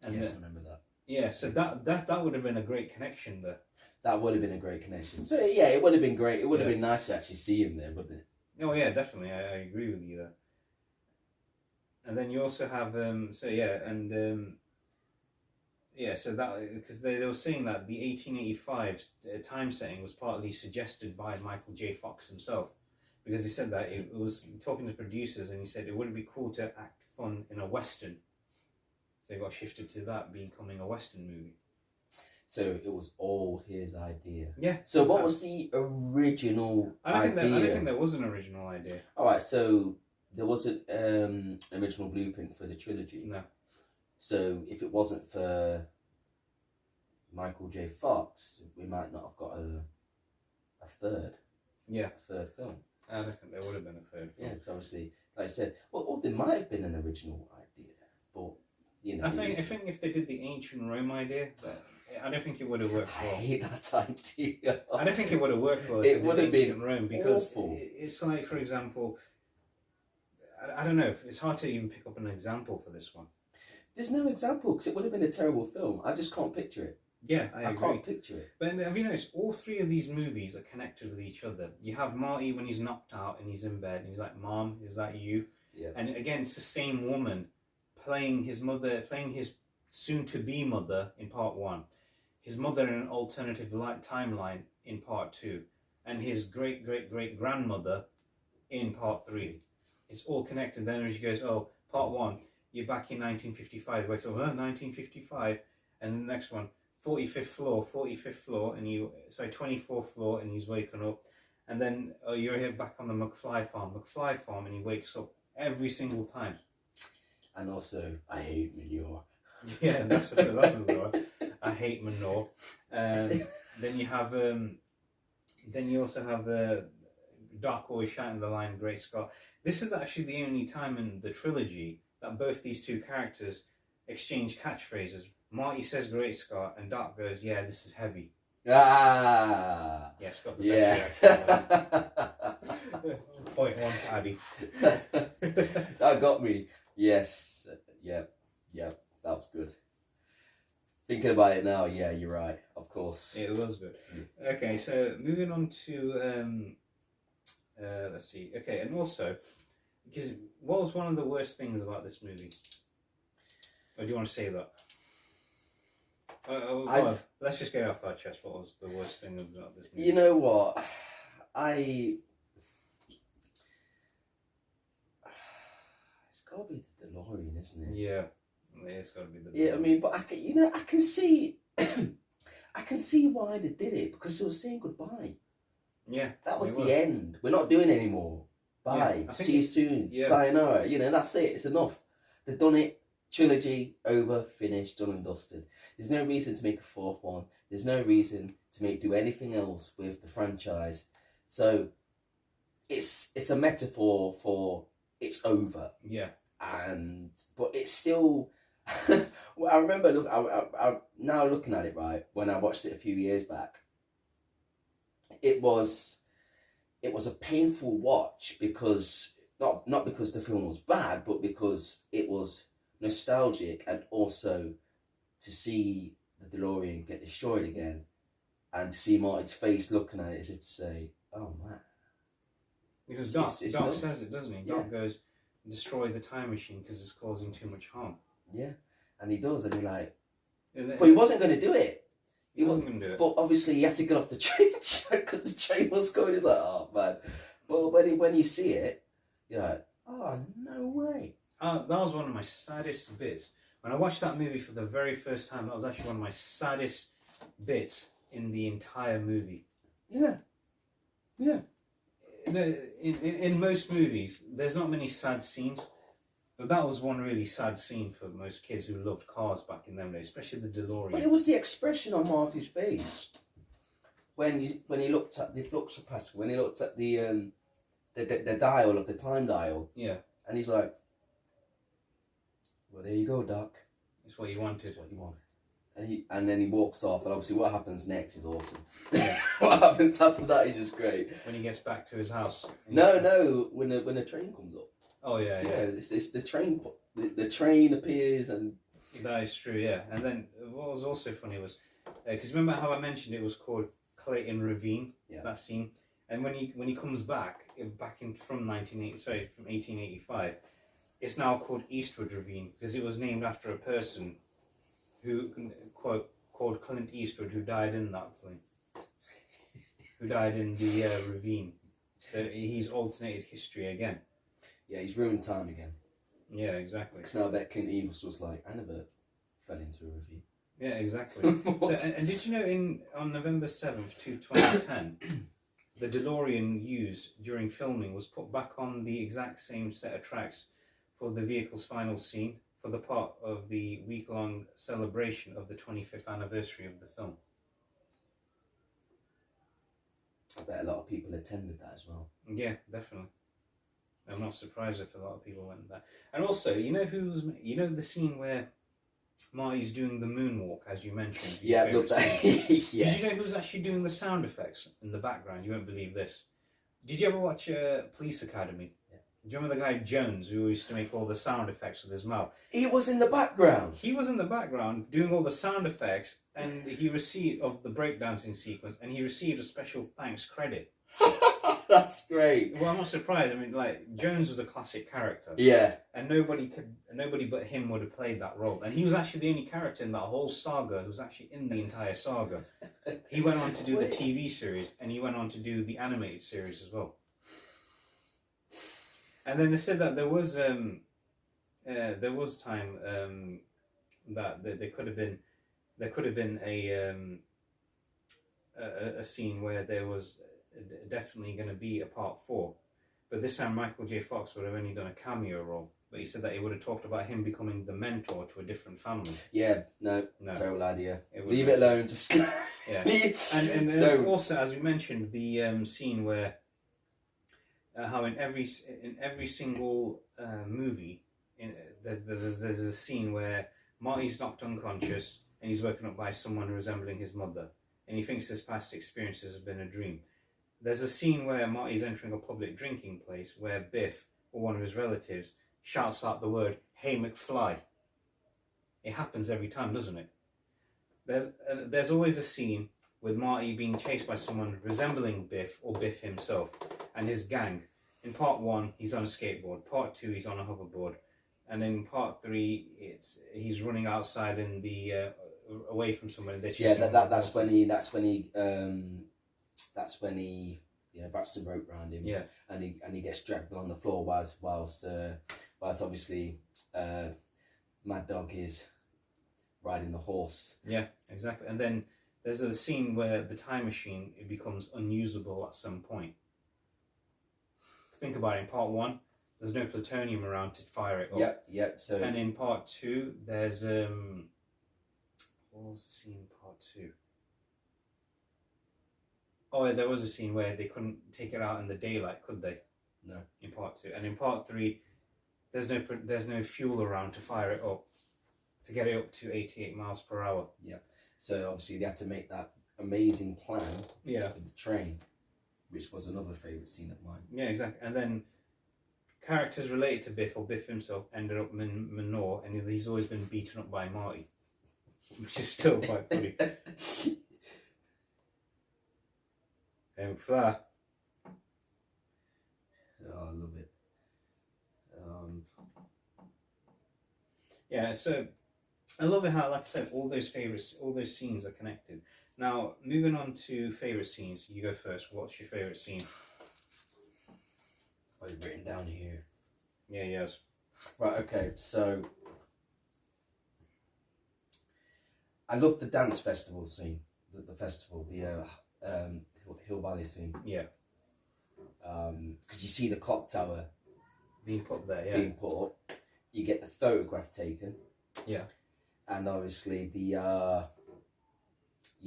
And yes, I remember that. Yeah, so that would have been a great connection there. That would have been a great connection. So yeah, it would have been great. It would have been nice to actually see him there, wouldn't it? Oh yeah, definitely. I agree with you there. And then you also have so that because they were saying that the 1885 time setting was partly suggested by Michael J. Fox himself, because he said that it was talking to producers and he said it wouldn't be cool to act fun in a western. So it got shifted to that becoming a Western movie. So it was all his idea. Yeah. So what was the original idea? I don't think there was an original idea. All right, so there wasn't original blueprint for the trilogy. No. So if it wasn't for Michael J. Fox, we might not have got a third. Yeah. A third film. I don't think there would have been a third film. Yeah, because obviously, like I said, well, there might have been an original idea, but you know. I think if they did the ancient Rome idea, I don't think it would have worked well. I hate that idea. I don't think it would have worked well. It would have been Rome because awful. It's like, for example, I don't know. It's hard to even pick up an example for this one. There's no example because it would have been a terrible film. I just can't picture it. Yeah, I agree. Can't picture it. But have you noticed all three of these movies are connected with each other? You have Marty when he's knocked out and he's in bed and he's like, "Mom, is that you?" Yeah. And again, it's the same woman playing his mother, playing his soon-to-be mother in part one, his mother in an alternative timeline in part two, and his great-great-great-grandmother in part three. It's all connected. Then when she goes, "Oh, part one, you're back in 1955." Wakes up, 1955, and the next one, 45th floor, and 24th floor, and he's waking up, and then you're here back on the McFly farm, and he wakes up every single time. And also, I hate manure. Yeah, that's another one. I hate manure. Then you also have Doc always shouting the line "Great Scott." This is actually the only time in the trilogy that both these two characters exchange catchphrases. Marty says "Great Scott" and Doc goes, "Yeah, this is heavy." Ah. Yeah, Scott the best reaction. Point one to Addy. That got me. Yes. Yep. That was good. Thinking about it now, yeah, you're right. Of course. It was good. Okay, so moving on to let's see. Okay, and also, because what was one of the worst things about this movie? Or do you want to say that? Let's just get off our chest. What was the worst thing about this movie? You know what? It's got to be the DeLorean, isn't it? Yeah, it's got to be the DeLorean. Yeah, I mean, but I can see, I can see why they did it because they were saying goodbye. Yeah, that was the end. We're not doing it anymore. Bye. Yeah, see you soon. Yeah. Sayonara. That's it. It's enough. They've done it. Trilogy over, finished, done and dusted. There's no reason to make a fourth one. There's no reason to do anything else with the franchise. So it's a metaphor for it's over. Yeah. But it's still. Well, I remember I now looking at it, right, when I watched it a few years back. It was a painful watch because not because the film was bad, but because it was nostalgic, and also to see the DeLorean get destroyed again and to see Marty's face looking at it as if to say, "Oh man." Because Doc says it, doesn't he? Yeah. Doc goes, "Destroy the time machine because it's causing too much harm." Yeah, and he does, and but he wasn't going to do it. He wasn't going to do it. But obviously he had to get off the train because the train was going. He's like, "Oh man." But when you see it, you're like, "Oh, no way." That was one of my saddest bits. When I watched that movie for the very first time, that was actually one of my saddest bits in the entire movie. Yeah. Yeah. In most movies, there's not many sad scenes, but that was one really sad scene for most kids who loved cars back in them days, especially the DeLorean. But it was the expression on Marty's face when he looked at the flux capacitor, when he looked at the dial of the time dial. Yeah. And he's like, "Well, there you go, Doc. It's what you wanted." It's what you wanted. And then he walks off, and obviously what happens next is awesome. Yeah. What happens after that is just great. When he gets back to his house. No, when the train comes up. Oh yeah. It's the train. The train appears, and that is true. Yeah, and then what was also funny was because remember how I mentioned it was called Clayton Ravine. Yeah. That scene, and when he comes back from 1885. It's now called Eastwood Ravine because it was named after a person who, quote, called Clint Eastwood, who died in that thing. Who died in the ravine. So he's alternated history again. Yeah, he's ruined time again. Yeah, exactly. Because now I bet Clint Eastwood was like, "I never fell into a review. Yeah, exactly. And did you know on November 7th, 2010, the DeLorean used during filming was put back on the exact same set of tracks for the vehicle's final scene for the part of the week-long celebration of the 25th anniversary of the film. I bet a lot of people attended that as well. Yeah, definitely. I'm not surprised if a lot of people went there. And also, you know the scene where Marty's doing the moonwalk, as you mentioned. Yeah, look that. Yes. Did you know who's actually doing the sound effects in the background? You won't believe this. Did you ever watch Police Academy? Yeah. Do you remember the guy Jones who used to make all the sound effects with his mouth? He was in the background. He was in the background doing all the sound effects, and he received of the breakdancing sequence, and he received a special thanks credit. That's great. Well, I'm not surprised. I mean, like, Jones was a classic character. Yeah. And nobody but him would have played that role. And he was actually the only character in that whole saga who was actually in the entire saga. He went on to do the TV series, and he went on to do the animated series as well. And then they said that there was time that there could have been a scene where there was definitely going to be a part 4, but this time Michael J. Fox would have only done a cameo role. But he said that he would have talked about him becoming the mentor to a different family. Yeah, no. Terrible idea. Leave be. It alone. Just yeah. And also, as we mentioned, the scene where how in every single movie, there's a scene where Marty's knocked unconscious and he's woken up by someone resembling his mother, and he thinks his past experiences have been a dream. There's a scene where Marty's entering a public drinking place where Biff, or one of his relatives, shouts out the word, "Hey McFly." It happens every time, doesn't it? There's always a scene with Marty being chased by someone resembling Biff, or Biff himself, and his gang. In part 1, he's on a skateboard. Part 2, he's on a hoverboard. And in part 3, he's running outside in the away from someone. They're chasing him. That's when he wraps the rope around him. Yeah. And he gets dragged on the floor whilst obviously Mad Dog is riding the horse. Yeah, exactly. And then there's a scene where the time machine becomes unusable at some point. Think about it. In part 1, there's no plutonium around to fire it up. Yep. So. And in part 2, there's what was the scene in part 2? Oh, yeah, there was a scene where they couldn't take it out in the daylight, could they? No. In part 2, and in part 3, there's no fuel around to fire it up, to get it up to 88 miles per hour. Yeah. So obviously they had to make that amazing plan. Yeah. With the train, which was another favourite scene of mine. Yeah, exactly. And then characters related to Biff, or Biff himself, ended up in Manor, and he's always been beaten up by Marty, which is still quite funny. Flair. Oh, I love it. Yeah, so I love it how, like I said, all those scenes are connected. Now, moving on to favourite scenes, you go first. What's your favourite scene? I've written down here. Yeah, yes. Right, okay, so I love the dance festival scene, the festival, the Hill Valley scene. Yeah. Because you see the clock tower being put there, yeah. Being put up. You get the photograph taken. Yeah. And obviously you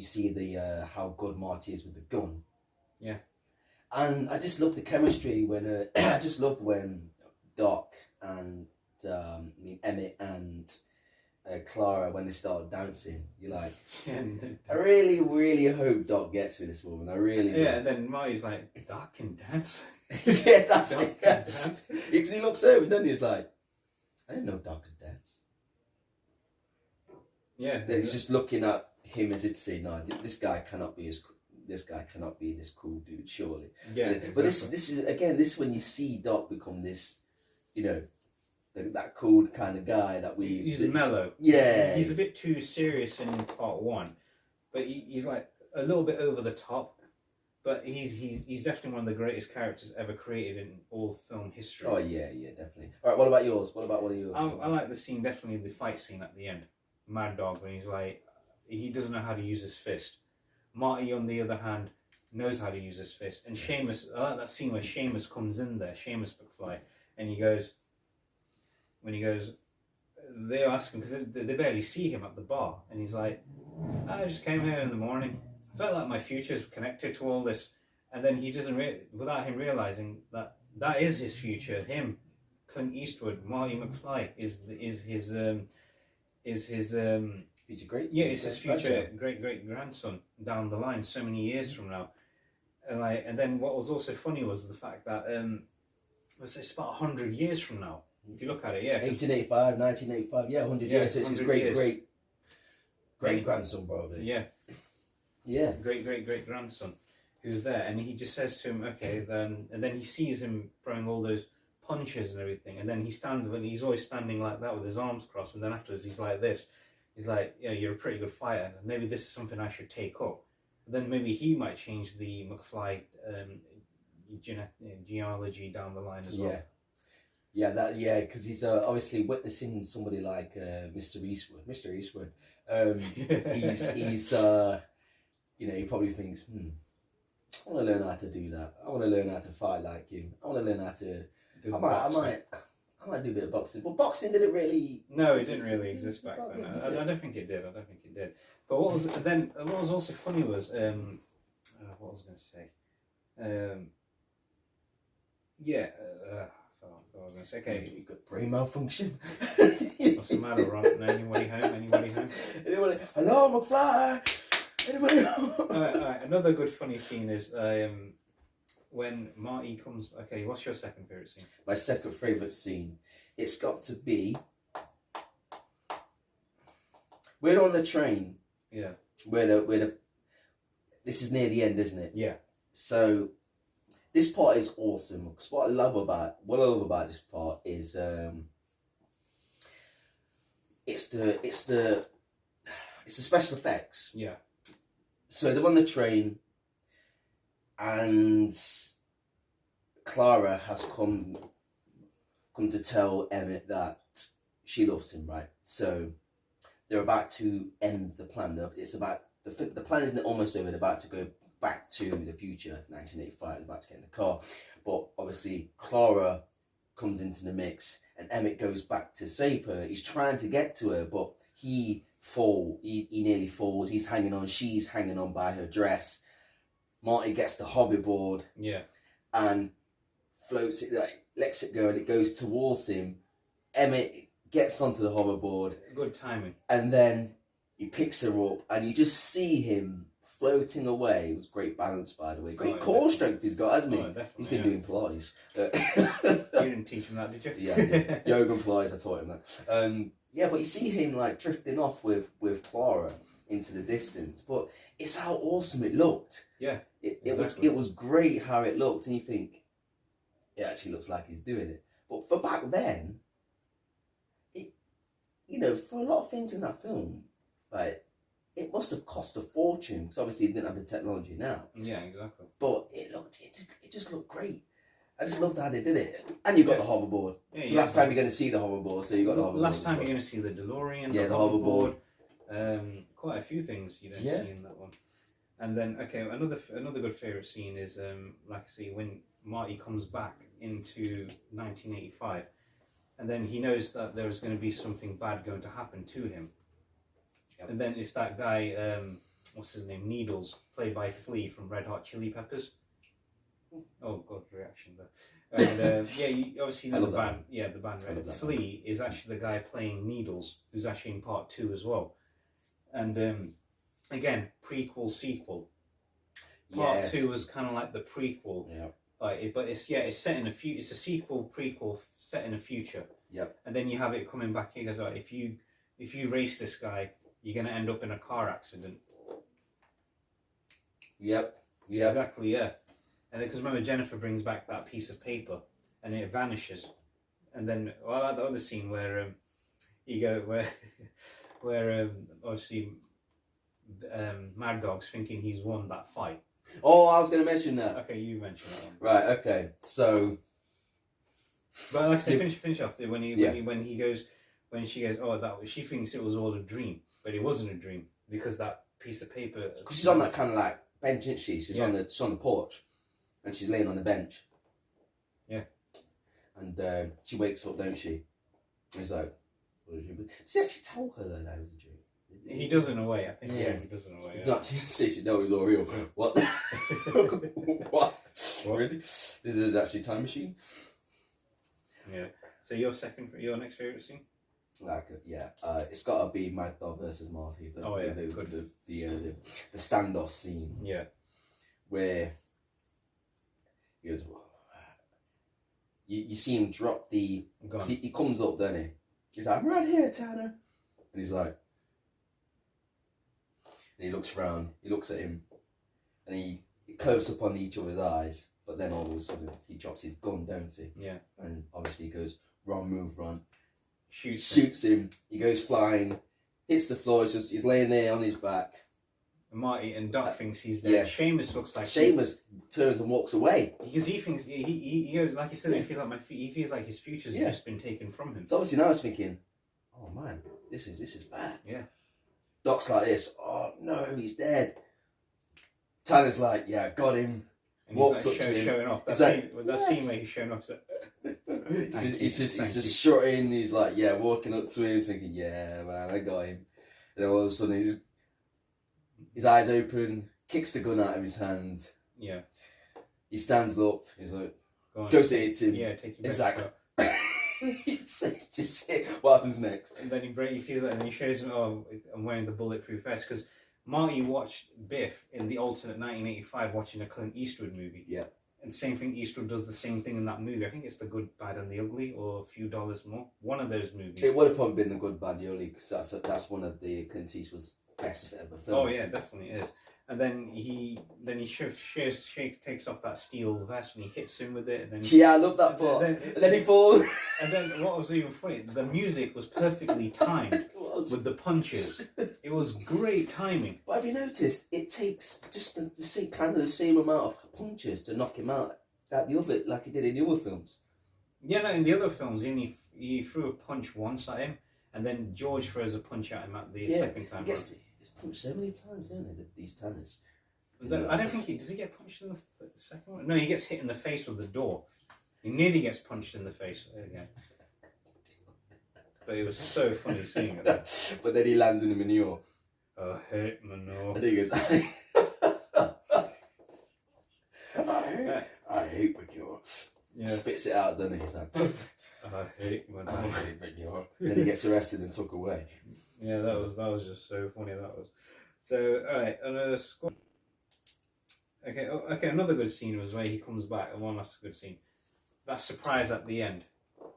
see the how good Marty is with the gun. Yeah. And I just love the chemistry when I just love when Doc and Emmett and Clara, when they start dancing, you're like, I really, really hope Doc gets with this woman. I really do. Yeah, and then Marty's like, Doc can dance? Yeah, that's Doc it. can dance? Because he looks over, doesn't he? He's like, I didn't know Doc could dance. Yeah. He's just looking at him as if to say, no, this guy cannot be this cool dude, surely. Yeah, exactly. But this is when you see Doc become this, that cool kind of guy that he's mellow. Yeah. He's a bit too serious in part 1, but he's like a little bit over the top. But he's definitely one of the greatest characters ever created in all film history. Oh yeah, definitely. All right, what about yours? What about one of yours? I like the scene, definitely the fight scene at the end. Mad Dog when he's like, he doesn't know how to use his fist. Marty, on the other hand, knows how to use his fist. And Seamus, I like that scene where Seamus comes in there, Seamus McFly, and he goes, they ask him, because they barely see him at the bar, and he's like, I just came here in the morning. I felt like my future's connected to all this. And then he doesn't, without him realizing that is his future. Him, Clint Eastwood, Marty McFly is his future great. Yeah, it's his future great grandson down the line, so many years from now. And then what was also funny was the fact that it's about 100 years from now. If you look at it, yeah. 1885, 1985, yeah, 100 years. So it's his great grandson, probably. Yeah. Yeah. Great grandson who's there, and he just says to him, okay, then, and then he sees him throwing all those punches and everything, and then he's always standing like that with his arms crossed, and then afterwards he's like this. He's like, yeah, you're a pretty good fighter. Maybe this is something I should take up. And then maybe he might change the McFly genealogy down the line as well. Yeah, because he's obviously witnessing somebody like Mr. Eastwood. He's he probably thinks, I want to learn how to do that. I want to learn how to fight like him. I want to learn how to. I might do a bit of boxing. But boxing didn't really. No, it didn't really exist back then. I don't think it did. But what was also funny was what was I going to say? I was going to say, okay. You got brain malfunction. What's the matter, Ron? Anybody home? Hello, McFly. Anybody home? All right. Another good funny scene is when Marty comes. Okay, what's your second favourite scene? My second favourite scene. It's got to be. We're on the train. Yeah. This is near the end, isn't it? Yeah. So. This part is awesome because what I love about this part is it's the special effects. Yeah. So they're on the train, and Clara has come to tell Emmett that she loves him, right? So they're about to end the plan. The plan isn't almost over. They're about to go back to the future, 1985, about to get in the car. But obviously Clara comes into the mix and Emmett goes back to save her. He's trying to get to her, but he nearly falls. He's hanging on, she's hanging on by her dress. Marty gets the hoverboard. Yeah. And floats it, lets it go, and it goes towards him. Emmett gets onto the hoverboard. Good timing. And then he picks her up and you just see him floating away. It was great balance, by the way. Great core strength he's got, hasn't he? He's been doing Pilates. You didn't teach him that, did you? Yeah. Yoga and Pilates, I taught him that. But you see him drifting off with Clara into the distance. But it's how awesome it looked. Yeah. It was great how it looked, and you think it actually looks like he's doing it. But for back then, for a lot of things in that film, it must have cost a fortune because obviously it didn't have the technology now. Yeah, exactly. But it just looked great. I just loved how they did it. And you got the hoverboard. It's the last time you're going to see the hoverboard, so you got the hoverboard. Last time you're going to see the DeLorean, the hoverboard. Quite a few things you don't see in that one. And then, another good favourite scene is, when Marty comes back into 1985, and then he knows that there's going to be something bad going to happen to him. Yep. And then it's that guy, what's his name, Needles, played by Flea from Red Hot Chili Peppers. Oh God, reaction there. And you obviously know the band. Yeah, the band. Right? Flea is actually the guy playing Needles, who's actually in part 2 as well. And again, prequel, sequel. Part 2 was kind of like the prequel. Yeah. But it's set in it's a sequel, prequel set in a future. Yep. And then you have it coming back here. Goes, if you race this guy, you're going to end up in a car accident. Yep. Exactly, yeah. And then, because remember, Jennifer brings back that piece of paper and it vanishes. And then, the other scene where obviously Mad Dog's thinking he's won that fight. Oh, I was going to mention that. Okay, you mentioned that one. Right, okay. So... But like I say, finish off when he goes, when she goes, oh, she thinks it was all a dream, but it wasn't a dream because that piece of paper. Because she's on that kind of like bench, isn't she? She's on the porch, and she's laying on the bench. Yeah. And she wakes up, don't she? And he's like, what did you do? Does he actually tell her though that it was a dream? He does in a way, I think. Yeah, he does in a way. It's not she know it was all real. What? What? Really? This is actually a time machine? Yeah. So your next favourite scene? Like, it's got to be Mad Dog versus Marty. The standoff scene. Yeah. Where he goes, you see him drop the. He comes up, doesn't he? He's like, I'm right here, Tanner. And he's like, and he looks around, he looks at him, and he curves up on each other's eyes, but then all of a sudden he drops his gun, don't he? Yeah. And obviously he goes, run, move, run. Shoots him. He goes flying, hits the floor, he's laying there on his back. Marty and Doc thinks he's dead. Yeah. Seamus looks like Seamus turns and walks away. Because he thinks, he goes, like he said, he feels like his future's just been taken from him. So obviously now he's thinking, oh man, this is bad. Yeah. Doc's like this, oh no, he's dead. Tanner's like, yeah, got him. And walks he's like showing off. That scene where he's showing off. He's just strutting, he's like, yeah, walking up to him, thinking, yeah, man, I got him. And then all of a sudden his eyes open, kicks the gun out of his hand. Yeah. He stands up, he's like, goes to hit him. Yeah, take your best shot. It's just it. What happens next? And then he feels like, and he shows him, oh, I'm wearing the bulletproof vest, because Marty watched Biff in the alternate 1985 watching a Clint Eastwood movie. Yeah. And same thing, Eastwood does the same thing in that movie. I think it's The Good, Bad and the Ugly, or A Few Dollars More. One of those movies. It would have probably been The Good, Bad, the Ugly, because that's one of the Clint Eastwood's best ever films. Oh yeah, definitely is. And then he takes off that steel vest and he hits him with it. And then I love that part. And then he falls. And then what was even funny, the music was perfectly timed with the punches. It was great timing. But have you noticed it takes just the same amount of punches to knock him out like he did in the other films? Yeah, no, in the other films he threw a punch once at him, and then George throws a punch at him at the second time. He's punched so many times, isn't it, these Tanners? I don't think does he get punched in the second one? No, he gets hit in the face with the door. He nearly gets punched in the face again. But it was so funny seeing it. But then he lands in the manure. I hate manure. And he goes, I hate manure. Yeah. Spits it out, doesn't he? He's like, I hate manure. I hate manure. Then he gets arrested and took away. Yeah, that was just so funny. That was. So alright, another squad. Okay. Another good scene was where he comes back, and one last good scene. That surprise at the end,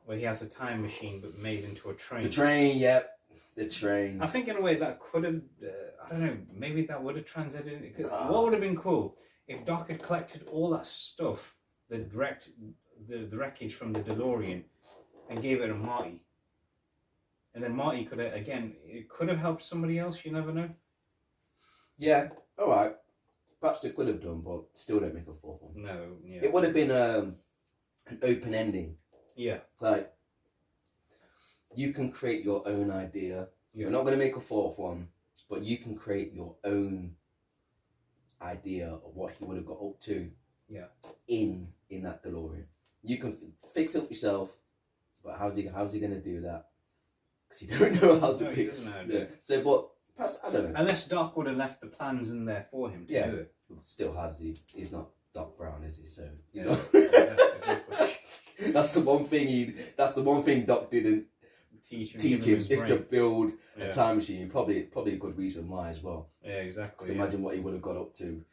where he has a time machine but made into a train. The train, yep. The train. I think in a way that could have, I don't know, maybe that would have translated. What would have been cool if Doc had collected all that stuff, the wreckage from the DeLorean, and gave it to Marty. And then Marty could have, again, it could have helped somebody else, you never know. Yeah, alright. Perhaps it could have done, but still don't make a fourth one. No, yeah. It would have been an open ending. Yeah. Like, you can create your own idea. Yeah. We're not going to make a fourth one, but you can create your own idea of what he would have got up to. Yeah. In that DeLorean. You can fix it up yourself, but how's he going to do that? Because you don't know how to pick. He doesn't know how to do it. So, but perhaps, I don't know. Unless Doc would have left the plans in there for him to do it. Still has he? He's not Doc Brown, is he? So he's yeah, not. exactly. That's the one thing Doc didn't teach him is to build a time machine. Probably a good reason why as well. Yeah, exactly. Because imagine what he would have got up to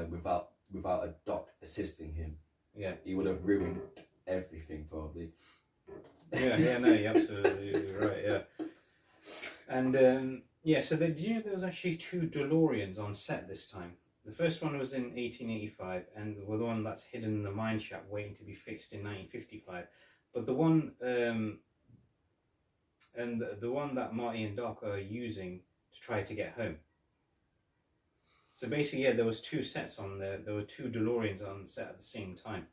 without a Doc assisting him. Yeah, he would have ruined everything probably. No, you're absolutely right. Yeah, and so did you know there was actually 2 DeLoreans on set this time? The first one was in 1885, and the one that's hidden in the mine shaft waiting to be fixed in 1955. But the one, the one that Marty and Doc are using to try to get home. So basically, there was 2 sets on there. There were 2 DeLoreans on set at the same time.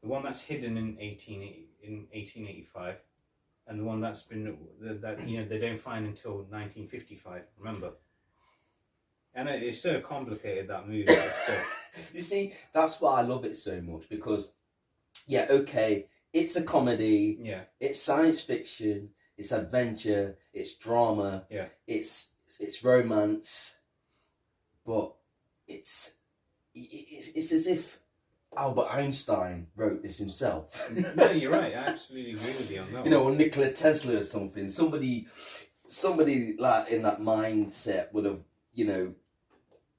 The one that's hidden in 1885, and the one that's been that they don't find until 1955. Remember, and it's so complicated, that movie. You see, that's why I love it so much, because yeah, okay, it's a comedy, yeah, it's science fiction, it's adventure, it's drama, yeah, it's romance, but it's as if Albert Einstein wrote this himself. No, you're right. I absolutely agree with you on that. You know, or Nikola Tesla or something. Somebody like in that mindset would have, you know,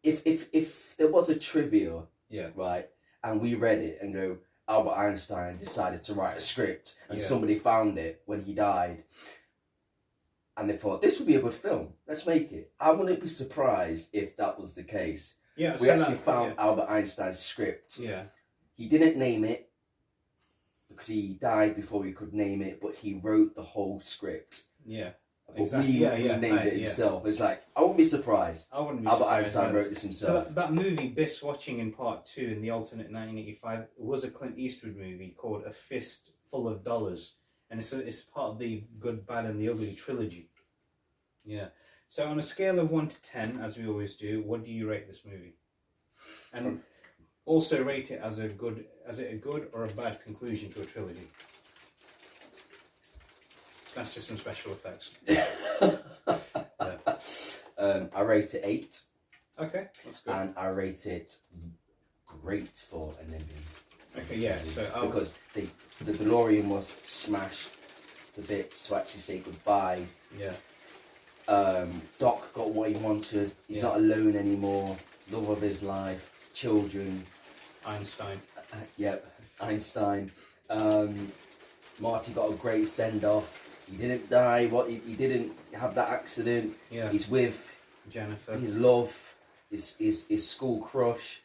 if there was a trivia, yeah, right, and we read it and go, Albert Einstein decided to write a script, and yeah. somebody found it when he died, and they thought, this would be a good film, let's make it. I wouldn't be surprised if that was the case. Yeah, we actually found Albert Einstein's script. Yeah. He didn't name it because he died before he could name it, but he wrote the whole script. Yeah. But exactly. we named it himself. It's like, I wouldn't be surprised. I wouldn't be Albert surprised. Einstein wrote this himself. So that movie, Biff's watching in part 2 in the alternate 1985, was a Clint Eastwood movie called A Fist Full of Dollars. And it's part of the Good, Bad and the Ugly trilogy. Yeah. So on a scale of 1 to 10, as we always do, what do you rate this movie? And also rate it as a good or a bad conclusion to a trilogy. That's just some special effects. Yeah. I rate it 8. Okay, that's good. And I rate it great for an ending. Okay, yeah. So because the DeLorean was smashed to bits to actually say goodbye. Yeah. Doc got what he wanted. He's not alone anymore. Love of his life, children. Einstein. Yep, Einstein. Marty got a great send off. He didn't die. He didn't have that accident. Yeah. He's with Jennifer. His love, his school crush.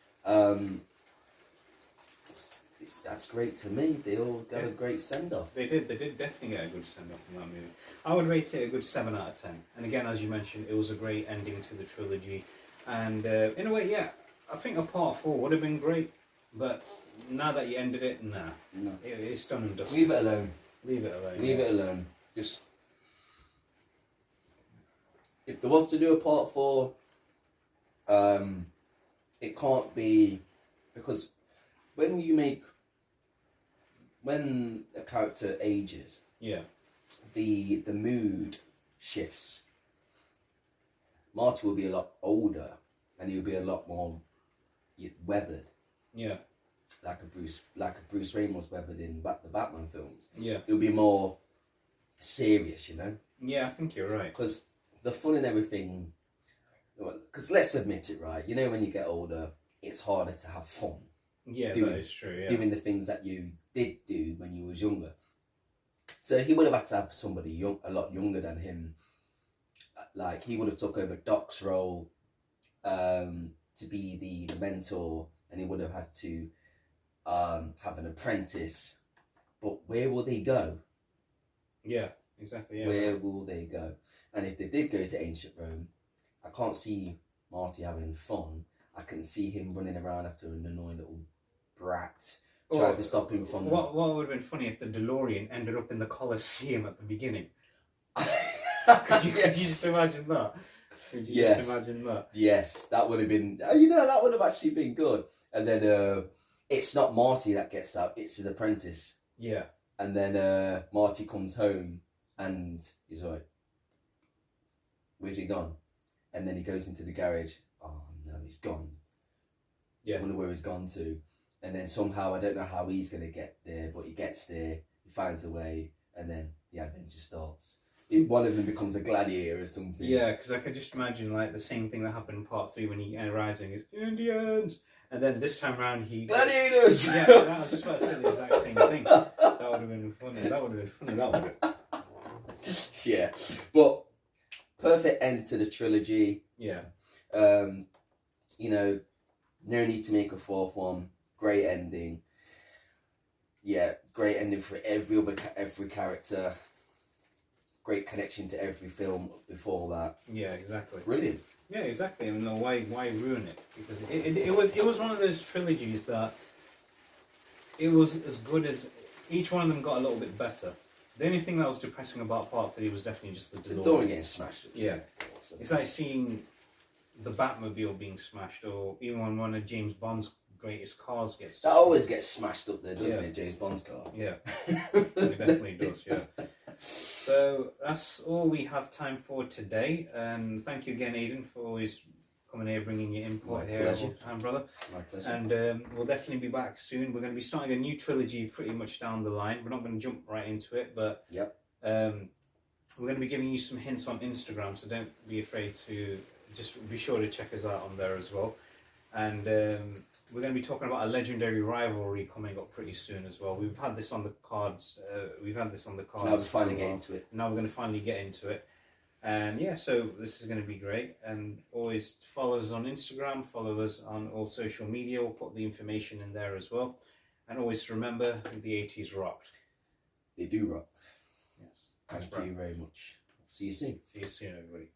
That's great to me. They all got a great send off. They did definitely get a good send off in that movie. I would rate it a good 7 out of 10. And again, as you mentioned, it was a great ending to the trilogy. And in a way, yeah, I think a part 4 would have been great. But now that you ended it, nah. No. It's done and dusted. Leave it alone. Leave it alone. Leave it alone. Just, if there was to do a part 4, it can't be, because when a character ages, yeah, the mood shifts. Marty will be a lot older, and he'll be a lot more weathered. Yeah. Like a Bruce Wayne was weathered in the Batman films. Yeah. It'll be more serious, you know? Yeah, I think you're right. Because the fun and everything, because let's admit it, right? You know, when you get older, it's harder to have fun. Yeah, that is true, yeah. Doing the things that you did do when you was younger. So he would have had to have somebody a lot younger than him. Like, he would have took over Doc's role to be the mentor, and he would have had to have an apprentice. But where will they go? Yeah, exactly. Yeah. Where will they go? And if they did go to ancient Rome, I can't see Marty having fun. I can see him running around after an annoying little brat, trying to stop him from... What would have been funny if the DeLorean ended up in the Colosseum at the beginning? Could you just imagine that? Could you just imagine that? Yes, that would have been... that would have actually been good. And then it's not Marty that gets out, it's his apprentice. Yeah. And then Marty comes home and he's like, where's he gone? And then he goes into the garage. Oh no, he's gone. Yeah. I wonder where he's gone to. And then somehow, I don't know how he's going to get there, but he gets there, he finds a way, and then the adventure starts. One of them becomes a gladiator or something. Yeah, because I could just imagine like the same thing that happened in part 3 when he arrives and he's Indians, and then this time around he gladiators. Yeah, I was just about to say the exact same thing. That would have been funny. That would have been. Yeah, but perfect end to the trilogy. Yeah. No need to make a 4th one. Great ending. Yeah, great ending for every character. Great connection to every film before that. Yeah, exactly. Brilliant. Yeah, exactly. I mean, why ruin it? Because it was one of those trilogies that it was as good as each one of them got a little bit better. The only thing that was depressing about part 3 was definitely just the The DeLorean. door getting smashed. Yeah. Awesome. It's like seeing the Batmobile being smashed, or even when one of James Bond's greatest cars gets That destroyed. always gets smashed up there, doesn't Yeah. it? James Bond's car. Yeah, it definitely does, yeah. So that's all we have time for today. And thank you again, Aidan, for always coming here, bringing your input My here pleasure. all the time, brother. My pleasure. And we'll definitely be back soon. We're going to be starting a new trilogy pretty much down the line. We're not going to jump right into it, but Yep. we're going to be giving you some hints on Instagram, so don't be afraid to just be sure to check us out on there as well. And we're going to be talking about a legendary rivalry coming up pretty soon as well. We've had this on the cards. Now we're finally getting into it. Now we're going to finally get into it. And yeah, so this is going to be great. And always follow us on Instagram, follow us on all social media. We'll put the information in there as well. And always remember, the AAT'S rocked. They do rock. Yes. Thank you very much. See you soon. See you soon, everybody.